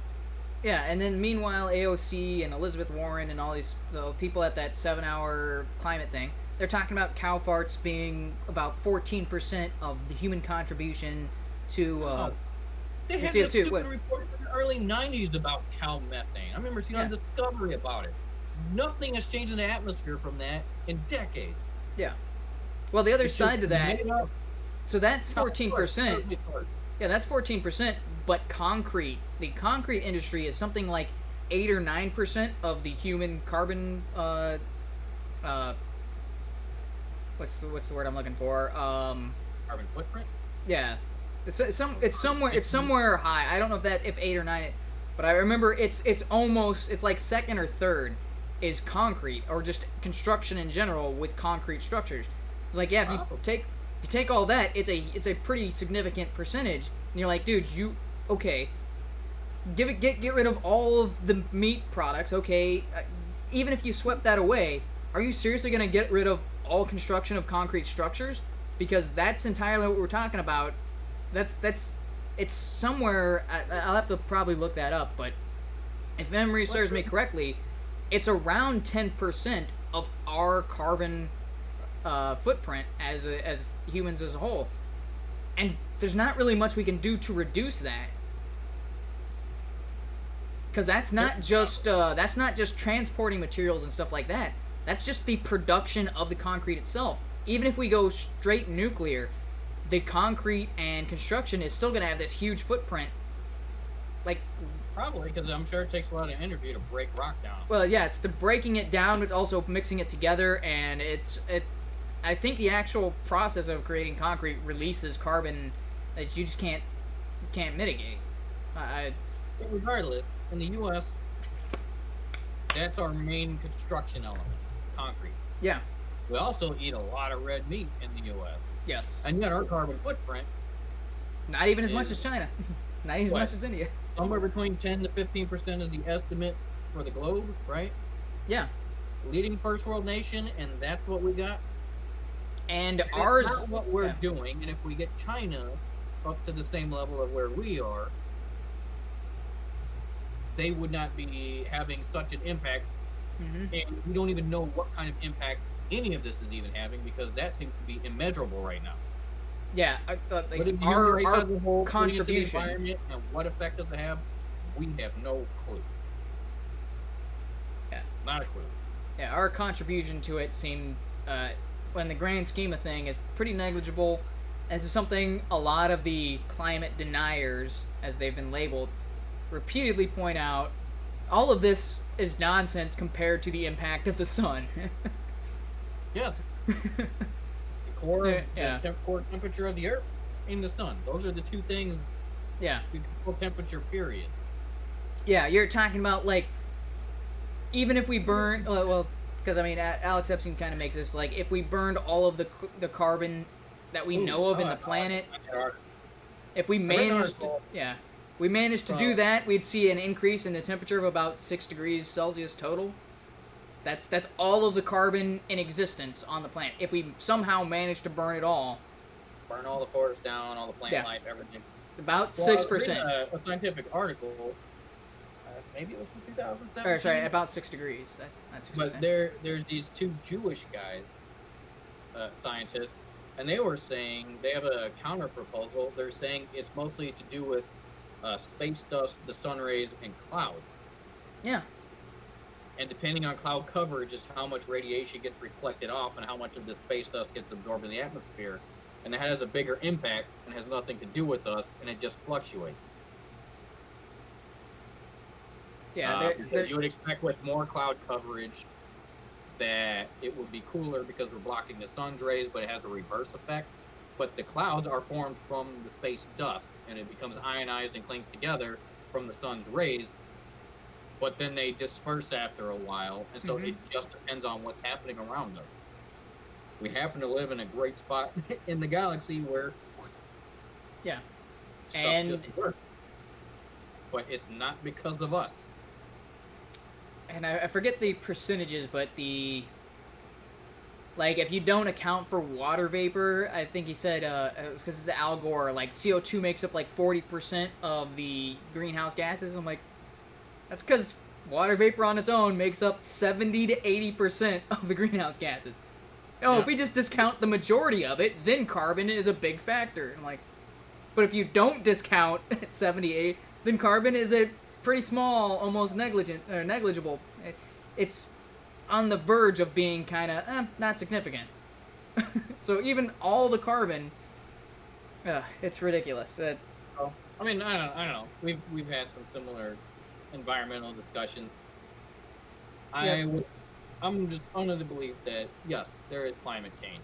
Yeah, and then meanwhile, AOC and Elizabeth Warren and all these the people at that 7-hour climate thing, they're talking about cow farts being about 14% of the human contribution to they had CO2. this stupid report in the early 90s about cow methane. I remember seeing on Discovery about it. Nothing has changed in the atmosphere from that in decades. Yeah. Well, the other side to that, so that's 14%. Yeah, that's 14%, but the concrete industry is something like 8 or 9% of the human carbon, what's the word I'm looking for? Carbon footprint? Yeah. It's somewhere high. I don't know if 8 or 9, but I remember it's like second or third is concrete or just construction in general with concrete structures. It's like, yeah, if you take all that, it's a pretty significant percentage. And you're like, dude, get rid of all of the meat products. Okay, even if you swept that away, are you seriously going to get rid of all construction of concrete structures? Because that's entirely what we're talking about. It's somewhere. I'll have to probably look that up, but if memory serves me correctly, it's around 10% of our carbon footprint as humans as a whole, and there's not really much we can do to reduce that, because that's not just transporting materials and stuff like that. That's just the production of the concrete itself. Even if we go straight nuclear, the concrete and construction is still going to have this huge footprint. Like, probably, because I'm sure it takes a lot of energy to break rock down. Well, yeah, it's the breaking it down, but also mixing it together, and I think the actual process of creating concrete releases carbon that you just can't mitigate. Regardless, in the U.S., that's our main construction element, concrete. Yeah. We also eat a lot of red meat in the U.S. Yes. And yet our carbon footprint... Not even as much as China. Not even as much as India. Somewhere between 10 to 15% is the estimate for the globe, right? Yeah. Leading first world nation, and that's what we got. And that's ours... not what we're doing, and if we get China up to the same level of where we are, they would not be having such an impact. Mm-hmm. And we don't even know what kind of impact any of this is even having, because that seems to be immeasurable right now. Yeah, our contribution environment and what effect does it have, we have no clue. Yeah, not a clue. Yeah, our contribution to it seems, in the grand scheme of thing, is pretty negligible. This is something a lot of the climate deniers, as they've been labeled, repeatedly point out. All of this is nonsense compared to the impact of the sun. Yes. The core temperature of the Earth and the sun. Those are the two things. Yeah. The core temperature, period. Yeah, you're talking about, like, even if we burn... Well, because, I mean, Alex Epstein kind of makes this, like, if we burned all of the carbon that we know of in the planet... If we managed... we managed to do that, we'd see an increase in the temperature of about 6 degrees Celsius total. That's all of the carbon in existence on the planet. If we somehow manage to burn it all. Burn all the forests down, all the plant life, everything. About 6%. A scientific article, maybe it was from 2007. Or, sorry, about 6 degrees. That's 6%. But there's these two Jewish guys, scientists, and they were saying, they have a counter proposal. They're saying it's mostly to do with space dust, the sun rays, and clouds. Yeah. And depending on cloud coverage is how much radiation gets reflected off and how much of the space dust gets absorbed in the atmosphere. And that has a bigger impact and has nothing to do with us, and it just fluctuates. Yeah, because you would expect with more cloud coverage that it would be cooler because we're blocking the sun's rays, but it has a reverse effect. But the clouds are formed from the space dust, and it becomes ionized and clings together from the sun's rays. But then they disperse after a while, and so it just depends on what's happening around us. We happen to live in a great spot in the galaxy where stuff just works. But it's not because of us. And I forget the percentages, but if you don't account for water vapor, I think he said, it's because it's Al Gore, like, CO2 makes up, like, 40% of the greenhouse gases. I'm like, that's because water vapor on its own makes up 70 to 80% of the greenhouse gases. If we just discount the majority of it, then carbon is a big factor. I'm like, but if you don't discount 78, then carbon is a pretty small, almost negligible. It's on the verge of being kind of not significant. So even all the carbon, it's ridiculous. I don't know. We've had some similar environmental discussions. I'm just under the belief that yes, there is climate change.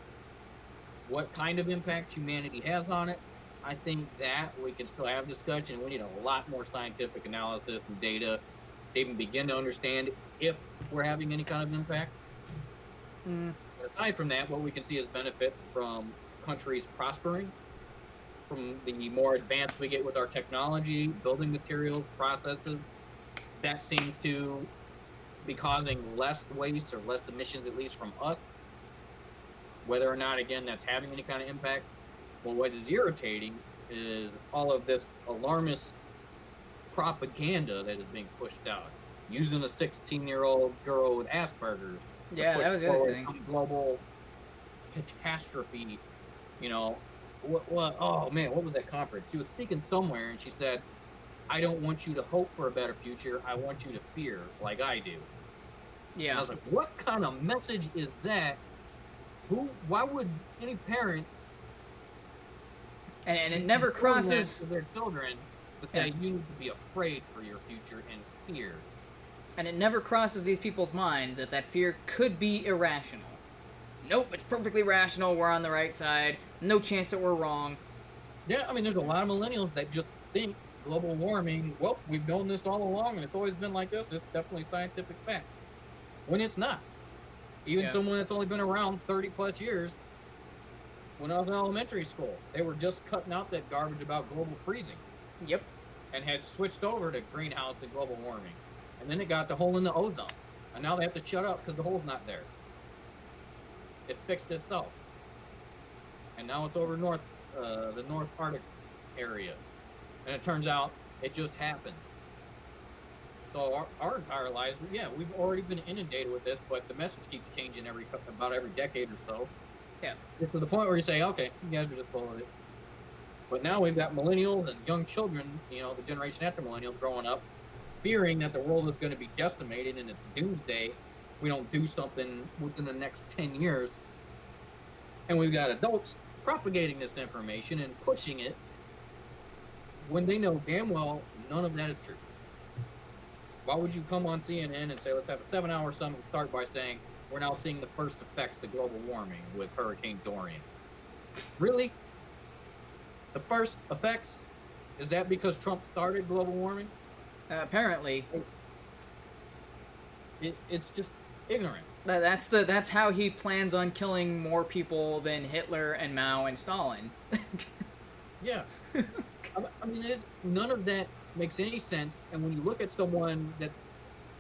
What kind of impact humanity has on it, I think that we can still have discussion. We need a lot more scientific analysis and data to even begin to understand if we're having any kind of impact. But aside from that, what we can see is benefits from countries prospering, from the more advanced we get with our technology, building materials, processes. That seems to be causing less waste or less emissions, at least from us. Whether or not, again, that's having any kind of impact. Well, what is irritating is all of this alarmist propaganda that is being pushed out, using a 16-year-old girl with Asperger's. Yeah, that was the other thing. Global catastrophe. Oh man, what was that conference? She was speaking somewhere, and she said, "I don't want you to hope for a better future. I want you to fear, like I do." Yeah. And I was like, what kind of message is that? Why would any parent? And it never crosses to their children, but that you need to be afraid for your future and fear. And it never crosses these people's minds that fear could be irrational. Nope, it's perfectly rational. We're on the right side. No chance that we're wrong. Yeah, there's a lot of millennials that just think global warming, well, we've known this all along, and it's always been like this. It's definitely scientific fact. When it's not. Even someone that's only been around 30 plus years, when I was in elementary school, they were just cutting out that garbage about global freezing. Yep. And had switched over to greenhouse and global warming. And then it got the hole in the ozone. And now they have to shut up because the hole's not there. It fixed itself. And now it's over the North Arctic area. And it turns out it just happened. So our entire lives, we've already been inundated with this, but the message keeps changing about every decade or so. Yeah. To the point where you say, okay, you guys are just full of it. But now we've got millennials and young children, the generation after millennials growing up, fearing that the world is going to be decimated and it's doomsday if we don't do something within the next 10 years. And we've got adults propagating this information and pushing it when they know damn well none of that is true. Why would you come on CNN and say, let's have a 7-hour summit and start by saying, we're now seeing the first effects of global warming with Hurricane Dorian? Really? The first effects? Is that because Trump started global warming? Apparently. It's just ignorant. That's how he plans on killing more people than Hitler and Mao and Stalin. Yeah. None of that makes any sense. And when you look at someone that's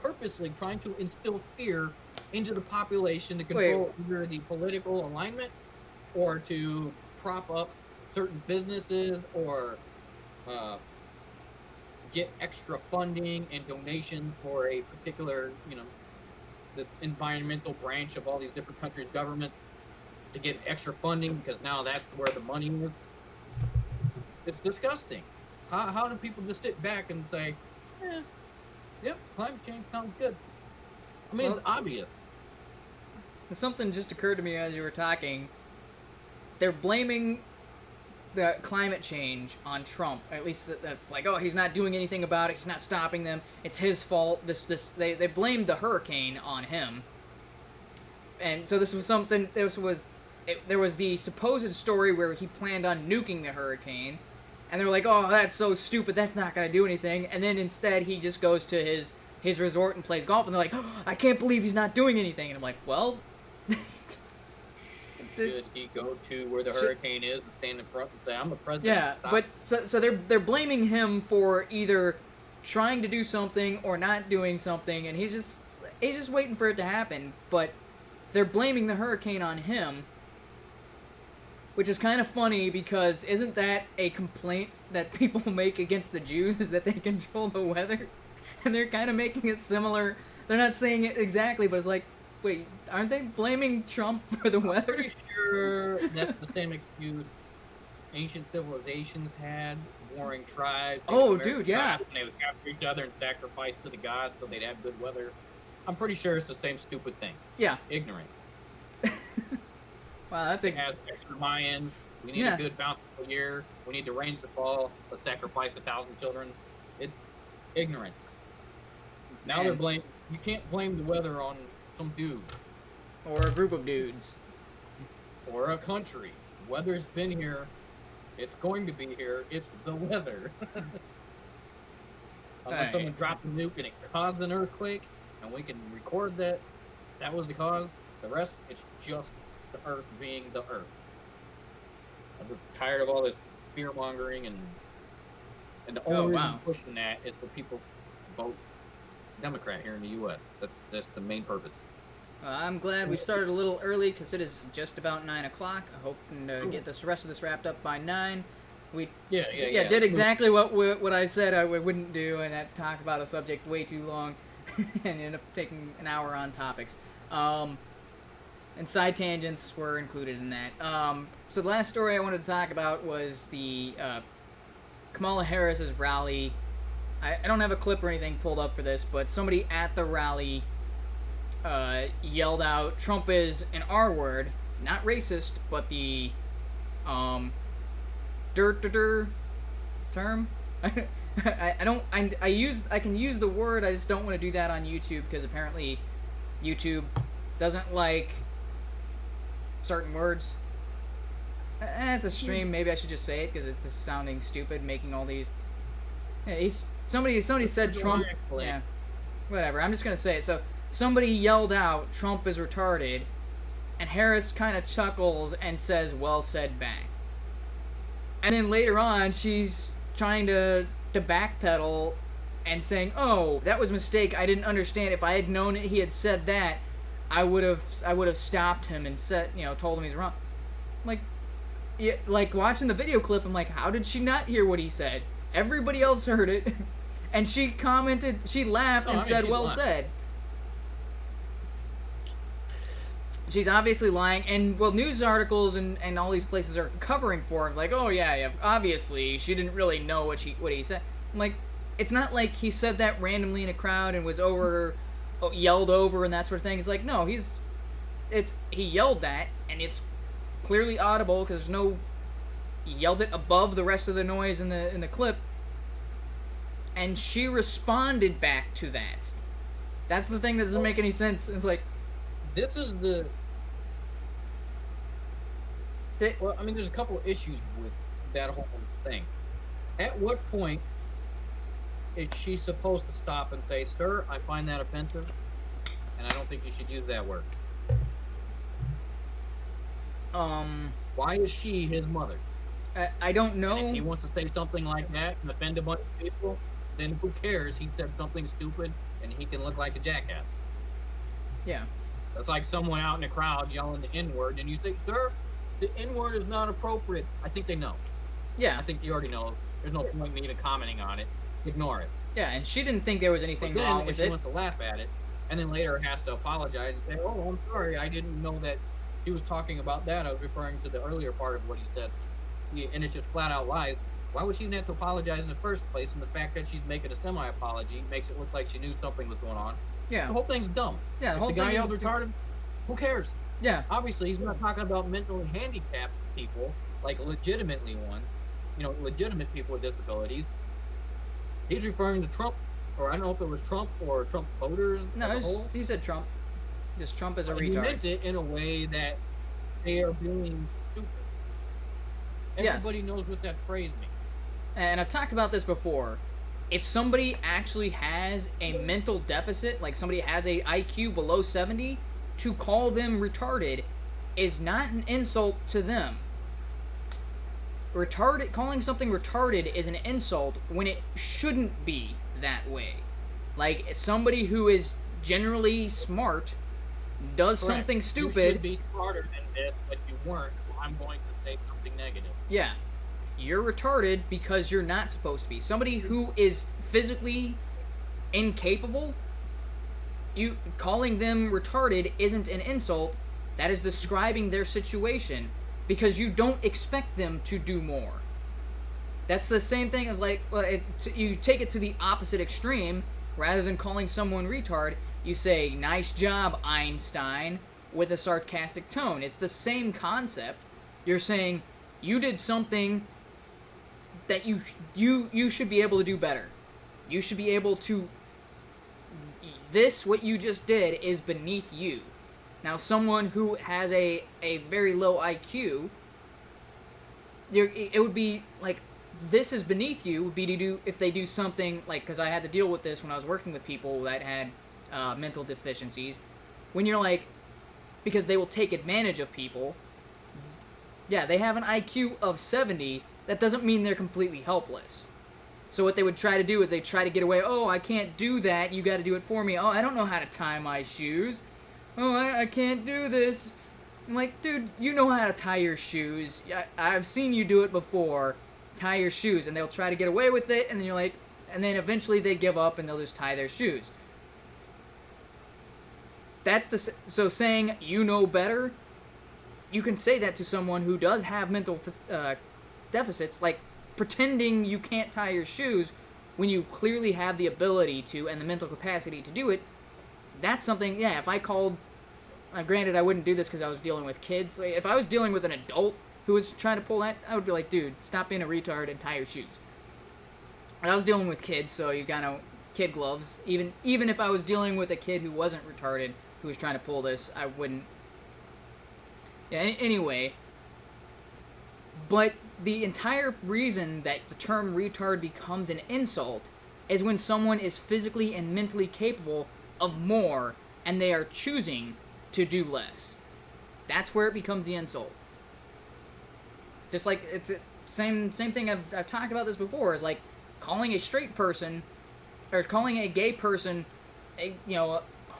purposely trying to instill fear into the population to control either the political alignment or to prop up certain businesses or get extra funding and donations for a particular, this environmental branch of all these different countries' governments to get extra funding because now that's where the money is. It's disgusting. How do people just sit back and say, yep, climate change sounds good? I mean, it's obvious. Something just occurred to me as you were talking. They're blaming the climate change on Trump. At least that's like, oh, he's not doing anything about it. He's not stopping them. It's his fault. They blamed the hurricane on him. And so this was something. There was the supposed story where he planned on nuking the hurricane, and they were like, oh, that's so stupid. That's not gonna do anything. And then instead he just goes to his resort and plays golf, and they're like, oh, I can't believe he's not doing anything. And I'm like, well. Should he go to where the hurricane is and stand in front and say, I'm the president? Yeah, but so they're blaming him for either trying to do something or not doing something, and he's just waiting for it to happen. But they're blaming the hurricane on him, which is kind of funny because isn't that a complaint that people make against the Jews, is that they control the weather? And they're kind of making it similar. They're not saying it exactly, but it's like, wait, aren't they blaming Trump for the weather? I'm pretty sure that's the same excuse ancient civilizations had, warring tribes. Oh, dude, yeah. And they would capture each other and sacrifice to the gods so they'd have good weather. I'm pretty sure it's the same stupid thing. Yeah. Ignorant. Wow, that's As extra Mayans. We need a good bountiful year. We need the rains to fall. Let's sacrifice 1,000 children. It's ignorance. Now they're blaming. You can't blame the weather on some dude. Or a group of dudes. Or a country. Weather's been here. It's going to be here. It's the weather. Unless someone dropped a nuke and it caused an earthquake, and we can record that was the cause. The rest, it's just the earth being the earth. I'm just tired of all this fear mongering, and the only reason pushing that is for people to vote Democrat here in the U.S. That's the main purpose. I'm glad we started a little early because it is just about 9 o'clock. I hope to get the rest of this wrapped up by 9. We did exactly what I said I wouldn't do, and that talk about a subject way too long and ended up taking an hour on topics. And side tangents were included in that. So the last story I wanted to talk about was the Kamala Harris's rally. I don't have a clip or anything pulled up for this, but somebody at the rally yelled out, "Trump is an R word," not racist, but the term. I can use the word. I just don't want to do that on YouTube because apparently YouTube doesn't like certain words. It's a stream. Maybe I should just say it because it's just sounding stupid. Making all these. Yeah, somebody said Trump. Yeah, whatever. I'm just gonna say it. So somebody yelled out, "Trump is retarded," and Harris kind of chuckles and says, "Well said" back. And then later on, she's trying to backpedal and saying, "Oh, that was a mistake. I didn't understand. If I had known he had said that, I would have stopped him and told him he's wrong." Like watching the video clip, I'm like, how did she not hear what he said? Everybody else heard it, and she commented, she laughed and said, "Well said." She's obviously lying, and news articles and all these places are covering for him, like, "Oh yeah, obviously she didn't really know what he said." I'm like, it's not like he said that randomly in a crowd and was yelled over and that sort of thing. It's like, no, he yelled that, and it's clearly audible because he yelled it above the rest of the noise in the clip, and she responded back to that. That's the thing that doesn't make any sense. It's like, this is well, I mean, there's a couple of issues with that whole thing. At what point is she supposed to stop and say, "Sir, I find that offensive, and I don't think you should use that word"? Why is she his mother? I don't know. And if he wants to say something like that and offend a bunch of people, then who cares? He said something stupid, and he can look like a jackass. Yeah. It's like someone out in the crowd yelling the N-word, and you say, "Sir, the N-word is not appropriate." I think they know. Yeah. I think you already know. There's no point in me even commenting on it. Ignore it. Yeah, and she didn't think there was anything wrong with it. She it. wants to laugh at it, and then later has to apologize and say, "Oh, I'm sorry. I didn't know that he was talking about that. I was referring to the earlier part of what he said." And it's just flat out lies. Why would she even have to apologize in the first place? And the fact that she's making a semi-apology makes it look like she knew something was going on. Yeah. The whole thing's dumb. Yeah, the whole thing is retarded. Who cares? Yeah. Obviously, he's not talking about mentally handicapped people, like legitimately legitimate people with disabilities. He's referring to Trump, or I don't know if it was Trump or Trump voters. No, he said Trump. Just Trump is a retard. He meant it in a way that they are being stupid. Everybody knows what that phrase means. And I've talked about this before. If somebody actually has a mental deficit, like somebody has a IQ below 70, to call them retarded is not an insult to them. Calling something retarded is an insult when it shouldn't be that way. Like, somebody who is generally smart does Correct. something stupid. You should be smarter than this, but you weren't, so I'm going to say something negative. Yeah. You're retarded because you're not supposed to be. Somebody who is physically incapable, you calling them retarded isn't an insult. That is describing their situation because you don't expect them to do more. That's the same thing as you take it to the opposite extreme. Rather than calling someone retard, you say, "Nice job, Einstein," with a sarcastic tone. It's the same concept. You're saying you did something that you should be able to do better. You should be able to. What you just did is beneath you. Now, someone who has a very low IQ, it would be like, this is beneath you, would be to do, if they do something, like, because I had to deal with this when I was working with people that had mental deficiencies, when you're like, because they will take advantage of people, yeah, they have an IQ of 70, that doesn't mean they're completely helpless. So what they would try to do is they try to get away, "Oh, I can't do that, you gotta do it for me. Oh, I don't know how to tie my shoes. Oh, I can't do this." I'm like, dude, you know how to tie your shoes. I've seen you do it before. Tie your shoes. And they'll try to get away with it, and then you're like, and then eventually they give up and they'll just tie their shoes. So saying you know better, you can say that to someone who does have mental deficits, like pretending you can't tie your shoes when you clearly have the ability to and the mental capacity to do it. That's something, yeah, if I called, granted I wouldn't do this because I was dealing with kids. Like, if I was dealing with an adult who was trying to pull that, I would be like, "Dude, stop being a retard and tie your shoes." And I was dealing with kids, so you gotta, kid gloves. Even if I was dealing with a kid who wasn't retarded, who was trying to pull this, I wouldn't. Yeah, anyway. But the entire reason that the term retard becomes an insult is when someone is physically and mentally capable of more and they are choosing to do less. That's where it becomes the insult. Just like, it's the same thing, I've talked about this before, is like calling a straight person, or calling a gay person a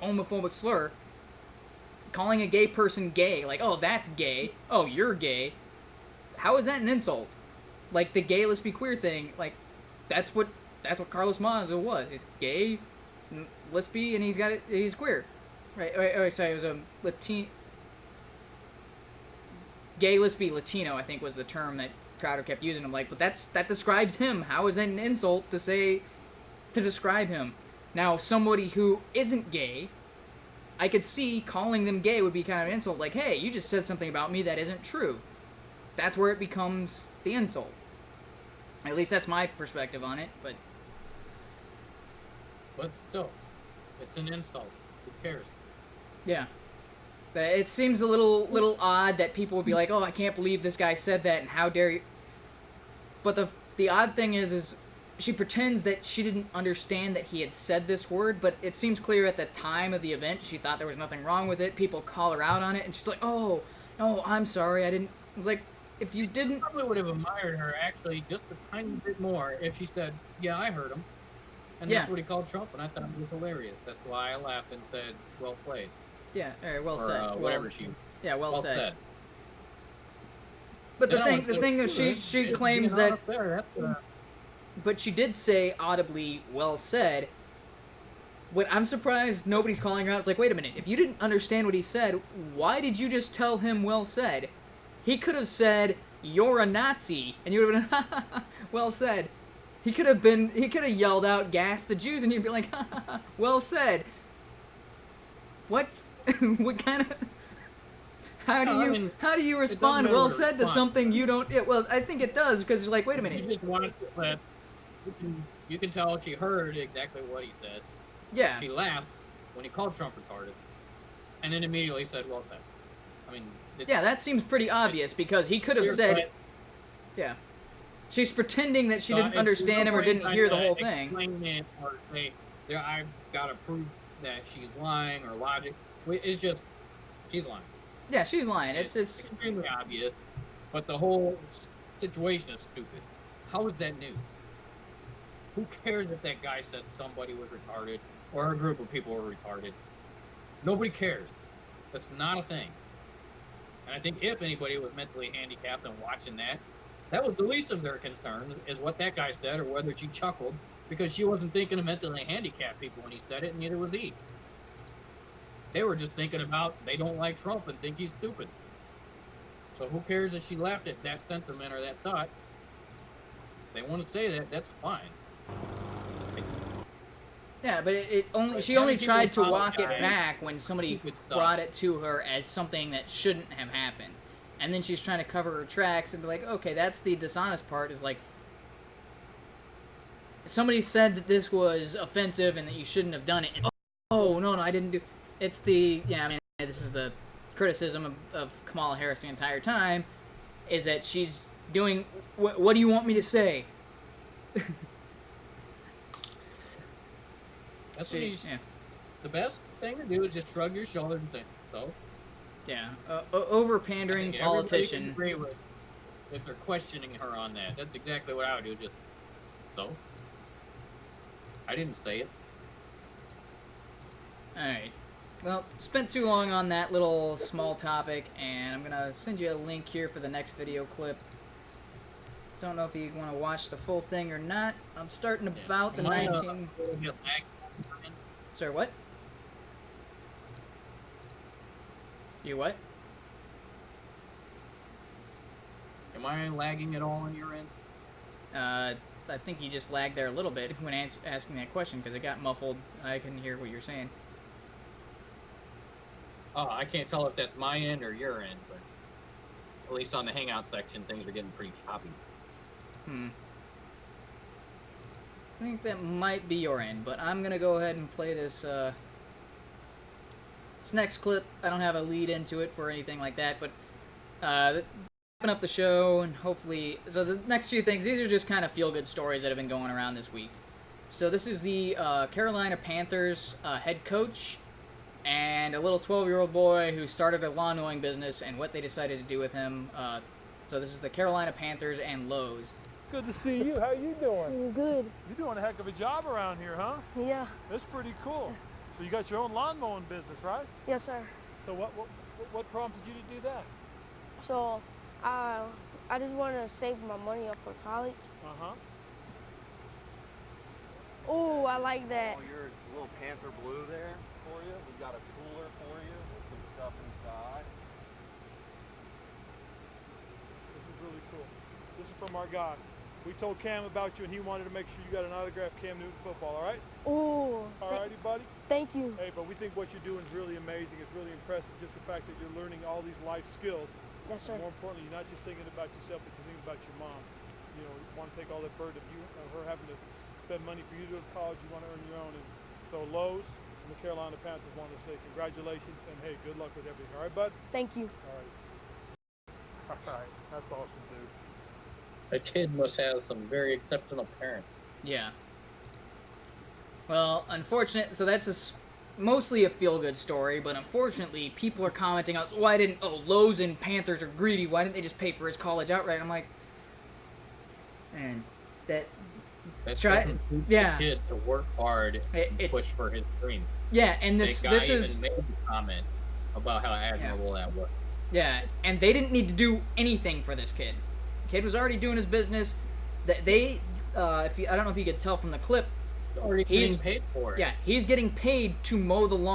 homophobic slur, calling a gay person gay, like, "Oh, that's gay, oh, you're gay." How is that an insult? Like, the gay, lesbian, queer thing, like, that's what Carlos Maza was. He's gay, lesbian, and he's queer. Right, sorry, it was a gay, lesbian, Latino, I think was the term that Crowder kept using. I'm like, but that describes him. How is that an insult to describe him? Now, somebody who isn't gay, I could see calling them gay would be kind of an insult. Like, "Hey, you just said something about me that isn't true." That's where it becomes the insult. At least that's my perspective on it, but still, it's an insult. Who cares? Yeah. It seems a little odd that people would be like, "Oh, I can't believe this guy said that, and how dare you." But the odd thing is she pretends that she didn't understand that he had said this word, but it seems clear at the time of the event she thought there was nothing wrong with it. People call her out on it, and she's like, "Oh, I'm sorry, I didn't." I was like, if you didn't... I probably would have admired her, actually, just a tiny bit more if she said, "Yeah, I heard him." And that's what he called Trump, and I thought it was hilarious. That's why I laughed and said, well played. Yeah, well said. Whatever she... Yeah, well said. But the thing is, she claims that... But she did say audibly, well said. What I'm surprised nobody's calling her out. It's like, wait a minute. If you didn't understand what he said, why did you just tell him well said? He could have said, you're a Nazi, and you would have been, ha ha ha, well said. He could have yelled out, gas the Jews, and you'd be like, ha ha ha, well said. What? What kind of... How do you respond well said to something you don't... Yeah, well, I think it does, because you're like, wait a minute. You just wanted to let... You can tell she heard exactly what he said. Yeah. She laughed when he called Trump retarded, and then immediately said, well said. I mean... Yeah, that seems pretty obvious, because he could have said... Yeah. She's pretending that she didn't understand him or didn't hear the whole thing. Explain it or say, I've got to prove that she's lying or logic. It's just, she's lying. Yeah, she's lying. It's extremely obvious, but the whole situation is stupid. How is that new? Who cares if that guy said somebody was retarded or a group of people were retarded? Nobody cares. That's not a thing. And I think if anybody was mentally handicapped and watching that was the least of their concerns, is what that guy said or whether she chuckled, because she wasn't thinking of mentally handicapped people when he said it, and neither was he. They were just thinking about they don't like Trump and think he's stupid. So who cares if she laughed at that sentiment or that thought? They want to say that, that's fine. Yeah, but she only tried to walk it back when somebody brought it to her as something that shouldn't have happened. And then she's trying to cover her tracks and be like, okay, that's the dishonest part, is like, somebody said that this was offensive and that you shouldn't have done it. And, oh, no, I didn't do... It's the... Yeah, I mean, this is the criticism of Kamala Harris the entire time, is that she's doing... What do you want me to say? That's the best thing to do is just shrug your shoulders and think, so... Yeah, over-pandering politician. Agree with if they're questioning her on that. That's exactly what I would do. Just so. I didn't say it. All right. Well, spent too long on that little small topic, and I'm gonna send you a link here for the next video clip. Don't know if you want to watch the full thing or not. I'm starting about the 19. Sorry, what? You what? Am I lagging at all on your end? I think you just lagged there a little bit when asking that question, because it got muffled. I couldn't hear what you're saying. Oh, I can't tell if that's my end or your end, but at least on the Hangout section, things are getting pretty choppy. I think that might be your end, but I'm gonna go ahead and play this, this next clip. I don't have a lead into it for anything like that, but wrapping up the show, and hopefully... So the next few things, these are just kind of feel-good stories that have been going around this week. So this is the Carolina Panthers head coach and a little 12-year-old boy who started a lawn mowing business and what they decided to do with him. So this is the Carolina Panthers and Lowe's. Good to see you. How you doing? Good. You're doing a heck of a job around here, huh? Yeah. That's pretty cool. So you got your own lawn mowing business, right? Yes, sir. So what prompted you to do that? So I just want to save my money up for college. Uh-huh. Oh, I like that. Oh, yours, a little Panther blue there for you. We got a cooler for you with some stuff inside. This is really cool. This is from our guy. We told Cam about you, and he wanted to make sure you got an autographed Cam Newton football, all right? Oh. All righty, buddy? Thank you. Hey, but we think what you're doing is really amazing. It's really impressive, just the fact that you're learning all these life skills. Yes, sir. More importantly, you're not just thinking about yourself, but you're thinking about your mom. You know, you want to take all that burden of you, her having to spend money for you to go to college. You want to earn your own. And so Lowe's and the Carolina Panthers want to say congratulations and hey, good luck with everything. All right, bud? Thank you. All right. All right. That's awesome, dude. That kid must have some very exceptional parents. Yeah. Well, unfortunate. So that's mostly a feel-good story, but unfortunately, people are commenting on, why didn't, Lowe's and Panthers are greedy, why didn't they just pay for his college outright? I'm like, man, The kid to work hard and push for his dream. Yeah, and this is even made a comment about how admirable that was. Yeah, and they didn't need to do anything for this kid. The kid was already doing his business. I don't know if you could tell from the clip, He's already getting paid for it. Yeah, he's getting paid to mow the lawn.